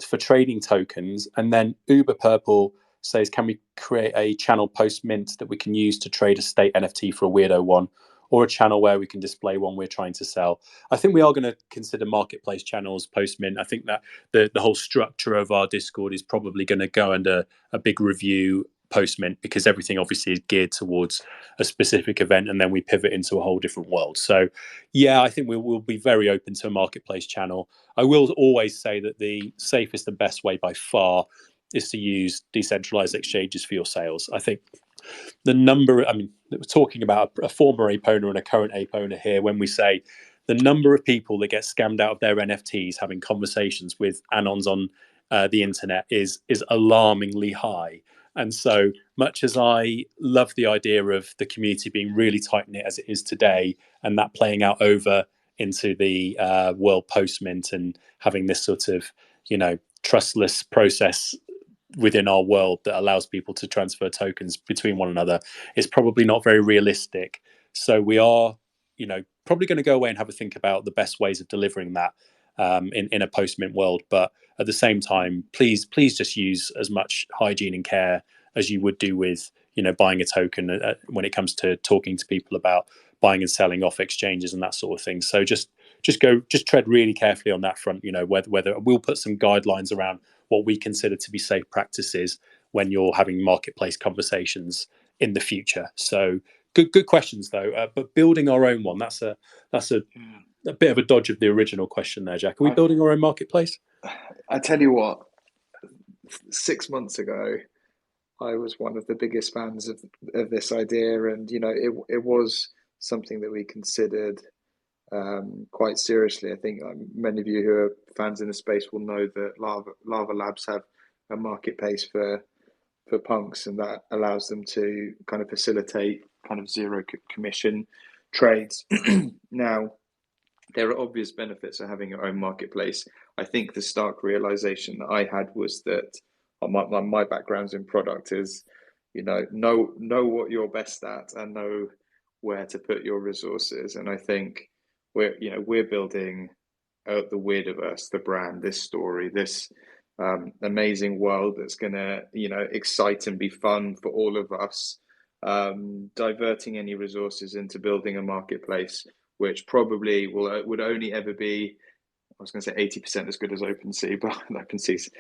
for trading tokens? And then Uber Purple says, can we create a channel post mint that we can use to trade a state NFT for a weirdo one, or a channel where we can display one we're trying to sell? I think we are going to consider marketplace channels post mint. I think that the whole structure of our Discord is probably going to go under a big review post mint, because everything obviously is geared towards a specific event, and then we pivot into a whole different world. So yeah, I think we will be very open to a marketplace channel. I will always say that the safest and best way by far is to use decentralized exchanges for your sales. I think the number, I mean, we're talking about a former ape owner and a current ape owner here when we say the number of people that get scammed out of their NFTs having conversations with anons on the internet is alarmingly high. And so much as I love the idea of the community being really tight-knit as it is today, and that playing out over into the world post-mint and having this sort of, trustless process within our world that allows people to transfer tokens between one another, is probably not very realistic. So we are, probably going to go away and have a think about the best ways of delivering that in a post-mint world. But at the same time, please just use as much hygiene and care as you would do with buying a token when it comes to talking to people about buying and selling off exchanges and that sort of thing. So just tread really carefully on that front. Whether we'll put some guidelines around what we consider to be safe practices when you're having marketplace conversations in the future. So good questions though. But building our own one, that's a bit of a dodge of the original question there, Jack. Are we building our own marketplace? I tell you what, 6 months ago, I was one of the biggest fans of this idea, and it was something that we considered quite seriously. I think many of you who are fans in the space will know that Lava Labs have a marketplace for punks, and that allows them to kind of facilitate kind of zero commission trades. Now, there are obvious benefits of having your own marketplace. I think the stark realization that I had was that my background's in product is, know what you're best at and know where to put your resources. And I think we're building the Weirdiverse, the brand, this story, this amazing world that's gonna excite and be fun for all of us. Diverting any resources into building a marketplace, which probably would only ever be, I was going to say 80% as good as OpenSea, but OpenSea's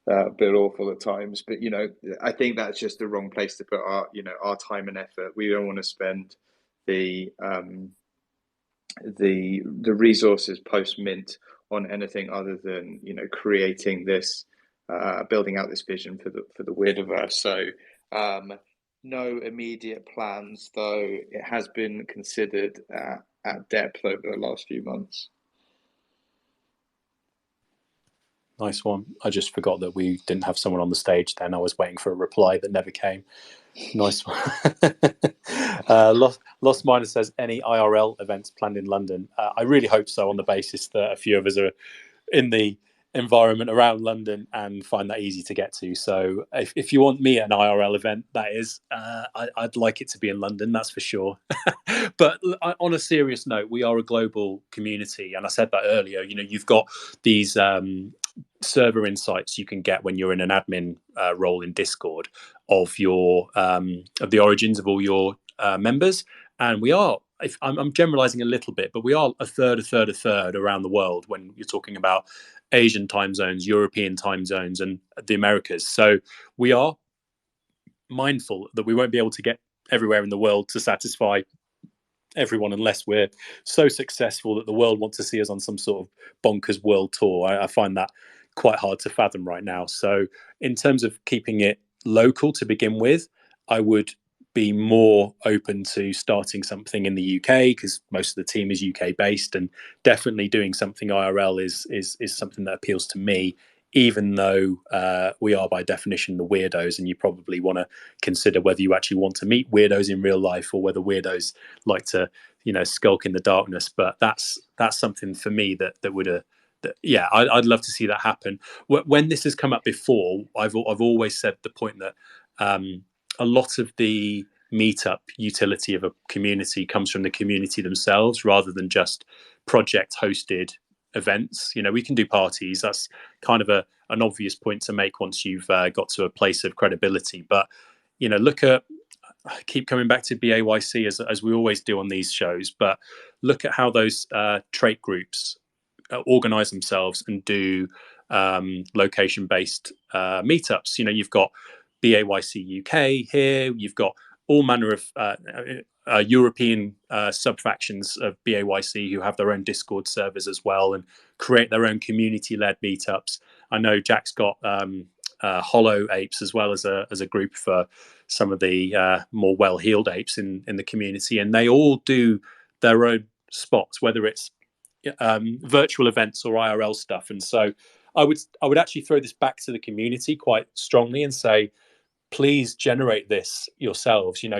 a bit awful at times. But I think that's just the wrong place to put our time and effort. We don't want to spend the resources post mint on anything other than creating this, building out this vision for the Weirdiverse. So no immediate plans, though it has been considered at depth over the last few months. Nice one. I just forgot that we didn't have someone on the stage then. I was waiting for a reply that never came. Nice one. Lost Miner says, any IRL events planned in London? I really hope so, on the basis that a few of us are in the environment around London and find that easy to get to. So if you want me at an IRL event, that is, I'd like it to be in London, that's for sure. But on a serious note, we are a global community. And I said that earlier, you've got these server insights you can get when you're in an admin role in Discord of your of the origins of all your members. And we are, if I'm generalizing a little bit, but we are a third around the world when you're talking about Asian time zones, European time zones, and the Americas. So we are mindful that we won't be able to get everywhere in the world to satisfy everyone unless we're so successful that the world wants to see us on some sort of bonkers world tour. I find that quite hard to fathom right now. So in terms of keeping it local to begin with, I would be more open to starting something in the UK, because most of the team is UK based, and definitely doing something IRL is something that appeals to me, even though we are by definition the weirdos, and you probably want to consider whether you actually want to meet weirdos in real life or whether weirdos like to skulk in the darkness. But that's something for me that would yeah, I'd love to see that happen. When this has come up before, I've always said the point that a lot of the meetup utility of a community comes from the community themselves, rather than just project hosted events. We can do parties. That's kind of an obvious point to make once you've got to a place of credibility. But look at, I keep coming back to BAYC as we always do on these shows, but look at how those trait groups organize themselves and do location-based meetups. You've got BAYC UK here. You've got all manner of European sub-factions of BAYC who have their own Discord servers as well and create their own community-led meetups. I know Jack's got Hollow Apes as well as a group for some of the more well-heeled apes in the community, and they all do their own spots, whether it's virtual events or IRL stuff. And so I would actually throw this back to the community quite strongly and say, please generate this yourselves. You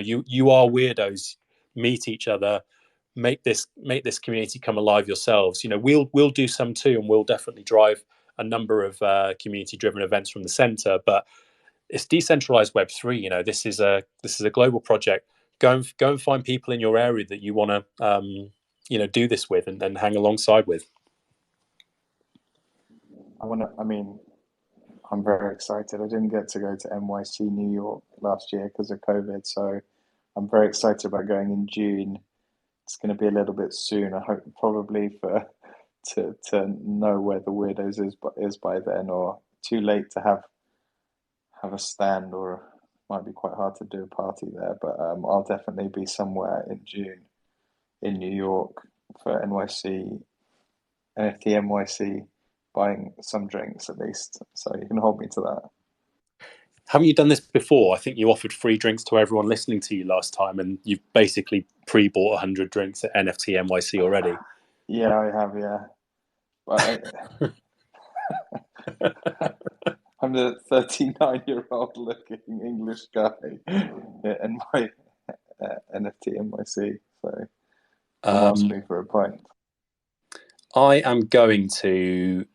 are weirdos, meet each other, make this community come alive yourselves. We'll do some too, and we'll definitely drive a number of community driven events from the center. But it's decentralized Web3. This is a global project. Go and find people in your area that you want to do this with and hang alongside with. I'm very excited. I didn't get to go to NYC New York last year because of COVID, so I'm very excited about going in June. It's going to be a little bit soon. I hope probably to know where the Weirdos is by then, or too late to have a stand, or might be quite hard to do a party there. But I'll definitely be somewhere in June in New York for NFT NYC, buying some drinks at least. So you can hold me to that. Haven't you done this before? I think you offered free drinks to everyone listening to you last time, and you've basically pre-bought 100 drinks at NFT NYC already. Yeah, I have, yeah. But I'm the 39-year-old looking English guy in my NFT NYC, so ask me for a pint. I am going to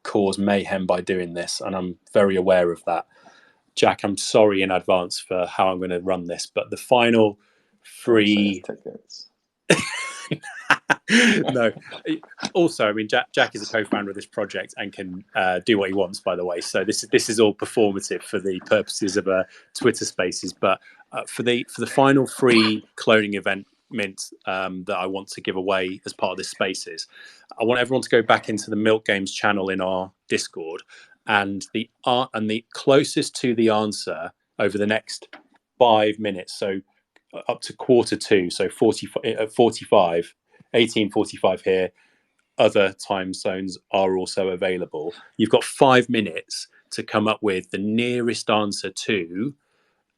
cause mayhem by doing this, and I'm very aware of that. Jack, I'm sorry in advance for how I'm going to run this, but the final free tickets. No. Also, Jack is a co-founder of this project and can do what he wants, by the way. So this is all performative for the purposes of Twitter Spaces. But for the final free cloning event mint that I want to give away as part of this Spaces, I want everyone to go back into the Milk Games channel in our Discord, and the closest to the answer over the next 5 minutes, so up to 1:45, so 45. 18:45 here. Other time zones are also available. You've got 5 minutes to come up with the nearest answer to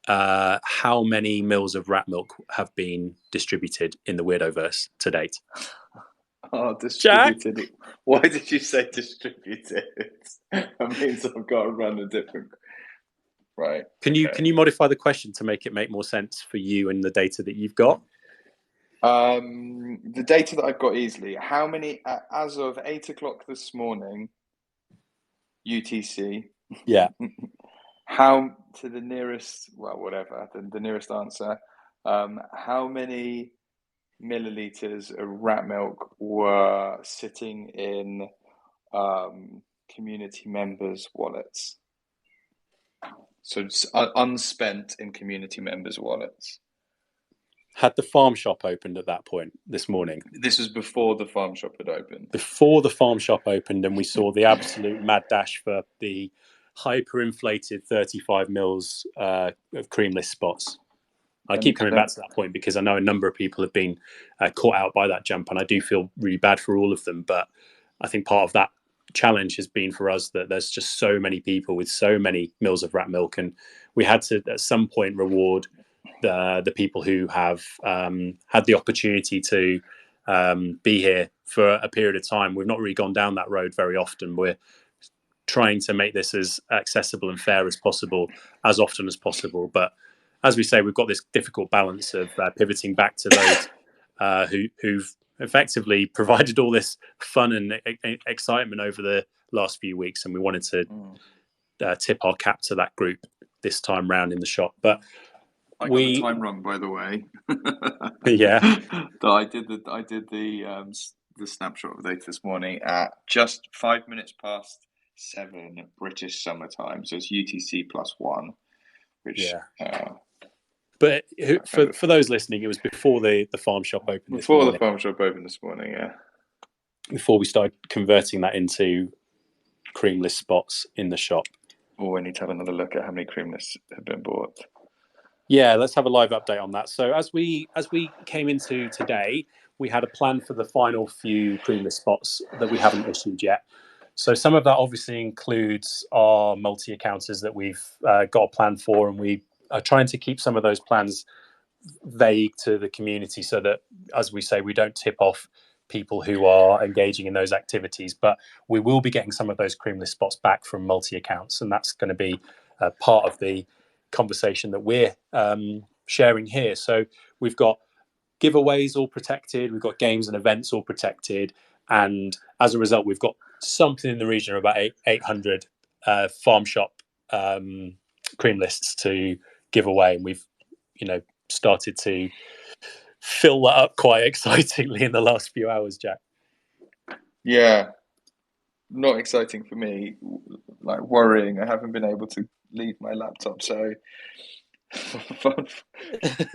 how many mils of rat milk have been distributed in the Weirdoverse to date. Oh, Jack, distributed. Why did you say distributed? That means I've got to run a different. Right. can you modify the question to make it make more sense for you and the data that you've got? The data that I've got easily. How many as of 8 o'clock this morning, UTC? Yeah. How to the nearest? Well, whatever the nearest answer. How many milliliters of rat milk were sitting in community members' wallets? So it's unspent in community members' wallets. Had the farm shop opened at that point this morning? This was before the farm shop had opened. Before the farm shop opened, and we saw the absolute mad dash for the hyperinflated 35 mils of creamless spots. I keep coming back to that point because I know a number of people have been caught out by that jump, and I do feel really bad for all of them. But I think part of that challenge has been for us that there's just so many people with so many mils of rat milk, and we had to at some point reward the people who have had the opportunity to be here for a period of time. We've not really gone down that road very often. We're trying to make this as accessible and fair as possible, as often as possible. But as we say, we've got this difficult balance of pivoting back to those who've effectively provided all this fun and excitement over the last few weeks, and we wanted to tip our cap to that group this time round in the shop. But I got the time wrong, by the way. Yeah. I did the snapshot of data this morning at just 5 minutes past 7 British summer time. So it's UTC +1, which But for those listening, it was before the farm shop opened this morning. Before the farm shop opened this morning, yeah. Before we started converting that into creamless spots in the shop. Oh, we need to have another look at how many creamless have been bought. Yeah, let's have a live update on that. So as we came into today, we had a plan for the final few creamless spots that we haven't issued yet. So some of that obviously includes our multi-accounters that we've got a plan for, and we are trying to keep some of those plans vague to the community so that, as we say, we don't tip off people who are engaging in those activities. But we will be getting some of those creamless spots back from multi-accounts, and that's going to be part of the conversation that we're sharing here. So we've got giveaways all protected, we've got games and events all protected, and as a result we've got something in the region of about 800 farm shop cream lists to give away, and we've started to fill that up quite excitingly in the last few hours. Jack? Yeah, not exciting for me, like worrying. I haven't been able to leave my laptop, so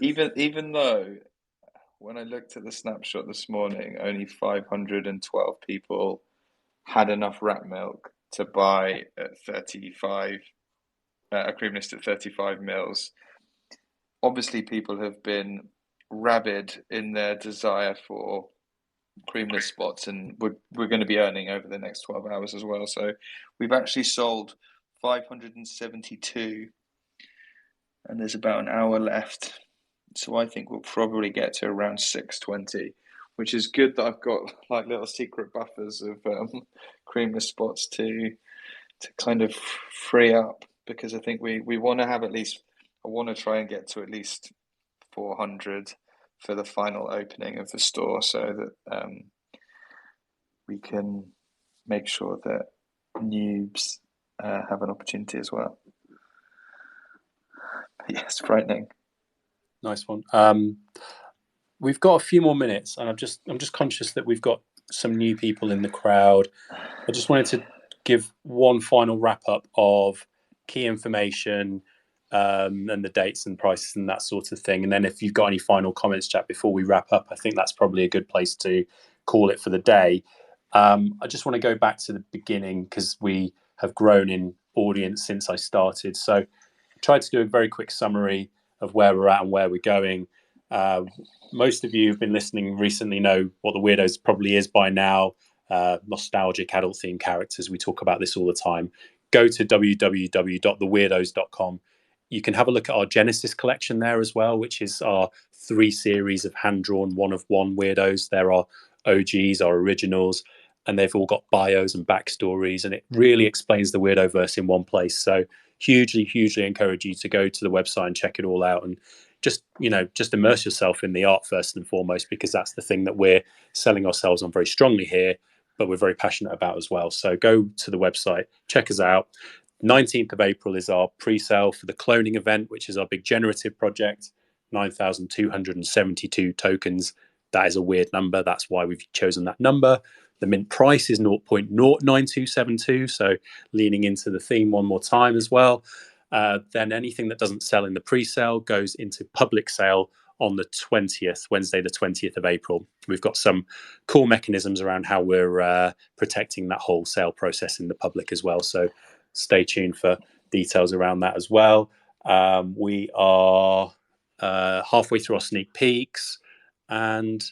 even though when I looked at the snapshot this morning, only 512 people had enough rat milk to buy at 35 a cream list at 35 mils. Obviously, people have been rabid in their desire for creamless spots, and we're going to be earning over the next 12 hours as well. So we've actually sold 572, and there's about an hour left. So I think we'll probably get to around 620, which is good that I've got like little secret buffers of creamless spots to kind of free up, because I think we want to have at least, I want to try and get to at least 400 for the final opening of the store, so that we can make sure that noobs have an opportunity as well. But yes, frightening. Nice one. We've got a few more minutes, and I'm just conscious that we've got some new people in the crowd. I just wanted to give one final wrap up of key information and the dates and prices and that sort of thing. And then if you've got any final comments, Jack, before we wrap up, I think that's probably a good place to call it for the day. I just want to go back to the beginning because we have grown in audience since I started. So I tried to do a very quick summary of where we're at and where we're going. Most of you who've been listening recently know what the Weirdos probably is by now. Nostalgic adult themed characters. We talk about this all the time. Go to www.theweirdos.com. You can have a look at our Genesis collection there as well, which is our 3 series of hand-drawn one-of-one Weirdos. There are OGs, our originals, and they've all got bios and backstories, and it really explains the Weirdoverse in one place. So hugely encourage you to go to the website and check it all out, and just immerse yourself in the art first and foremost, because that's the thing that we're selling ourselves on very strongly here, but we're very passionate about as well. So go to the website, check us out. 19th of April is our pre-sale for the cloning event, which is our big generative project. 9,272 tokens. That is a weird number. That's why we've chosen that number. The mint price is 0.09272, so leaning into the theme one more time as well. Then anything that doesn't sell in the pre-sale goes into public sale on the 20th, Wednesday, the 20th of April. We've got some cool mechanisms around how we're protecting that whole sale process in the public as well. So stay tuned for details around that as well. We are halfway through our sneak peeks, and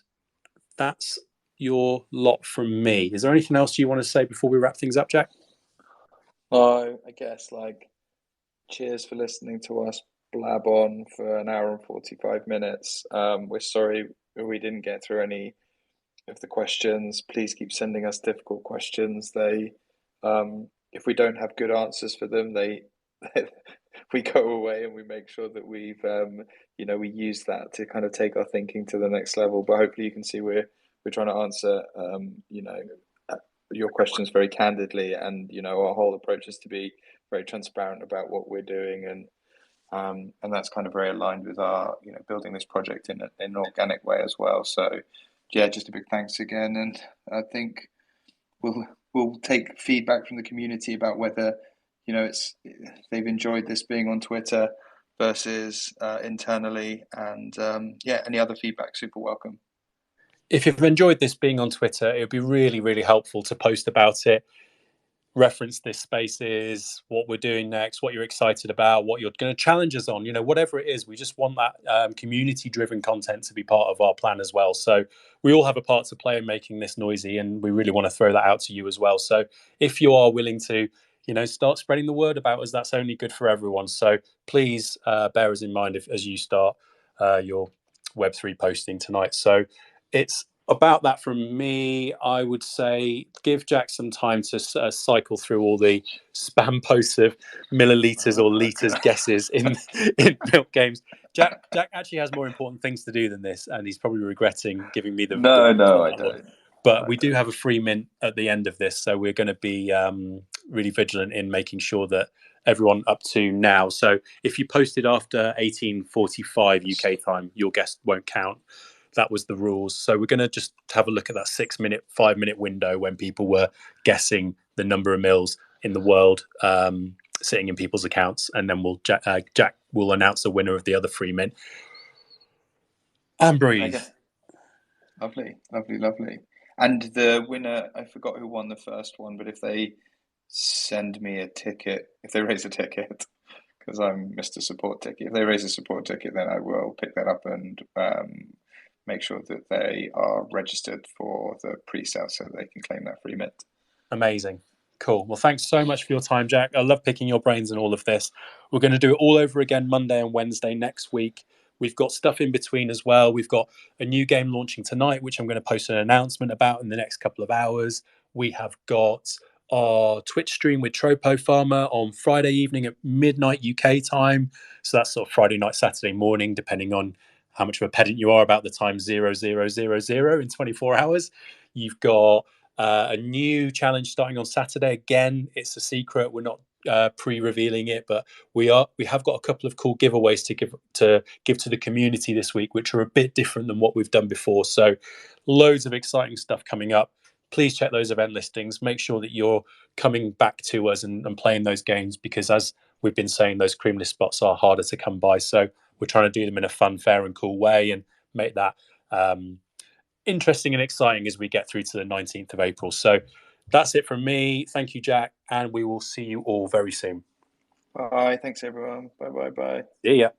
that's your lot from me. Is there anything else you want to say before we wrap things up, Jack? Oh, I guess cheers for listening to us blab on for an hour and 45 minutes. We're sorry we didn't get through any of the questions. Please keep sending us difficult questions. If we don't have good answers for them, we go away and we make sure that we use that to kind of take our thinking to the next level. But hopefully you can see we're trying to answer your questions very candidly, and our whole approach is to be very transparent about what we're doing, and that's kind of very aligned with our building this project in an organic way as well. So yeah, just a big thanks again, and I think we'll take feedback from the community about whether they've enjoyed this being on Twitter versus internally, and any other feedback super welcome. If you've enjoyed this being on Twitter, it would be really helpful to post about it, reference this spaces, what we're doing next, what you're excited about, what you're going to challenge us on, whatever it is. We just want that community driven content to be part of our plan as well. So we all have a part to play in making this noisy, and we really want to throw that out to you as well. So if you are willing to start spreading the word about us, that's only good for everyone. So please bear us in mind as you start your Web3 posting tonight. So it's about that from me. I would say give Jack some time to cycle through all the spam posts of milliliters or liters guesses in milk games. Jack actually has more important things to do than this, and he's probably regretting giving me the No, I don't. But we do have a free mint at the end of this, so we're going to be really vigilant in making sure that everyone up to now. So if you posted after 18:45 UK time, your guess won't count. That was the rules. So we're going to just have a look at that 6-minute, 5-minute window when people were guessing the number of mils in the world sitting in people's accounts, and then Jack will announce the winner of the other free mint. And breathe. Okay. Lovely. And the winner, I forgot who won the first one, but if they send me a ticket, if they raise a ticket, because I'm Mr. Support Ticket, if they raise a support ticket, then I will pick that up and make sure that they are registered for the pre-sale so they can claim that free mint. Amazing. Cool. Well, thanks so much for your time, Jack. I love picking your brains and all of this. We're going to do it all over again Monday and Wednesday next week. We've got stuff in between as well. We've got a new game launching tonight, which I'm going to post an announcement about in the next couple of hours. We have got our Twitch stream with Tropo Farmer on Friday evening at midnight UK time. So that's sort of Friday night, Saturday morning, depending on how much of a pedant you are about the time 0000 in 24 hours. You've got a new challenge starting on Saturday. Again, it's a secret. We're not pre-revealing it, but we have got a couple of cool giveaways to give to the community this week, which are a bit different than what we've done before. So loads of exciting stuff coming up. Please check those event listings. Make sure that you're coming back to us and playing those games, because as we've been saying, those cream list spots are harder to come by. So we're trying to do them in a fun, fair and cool way and make that interesting and exciting as we get through to the 19th of April. So that's it from me. Thank you, Jack, and we will see you all very soon. Bye. Thanks, everyone. Bye. See ya.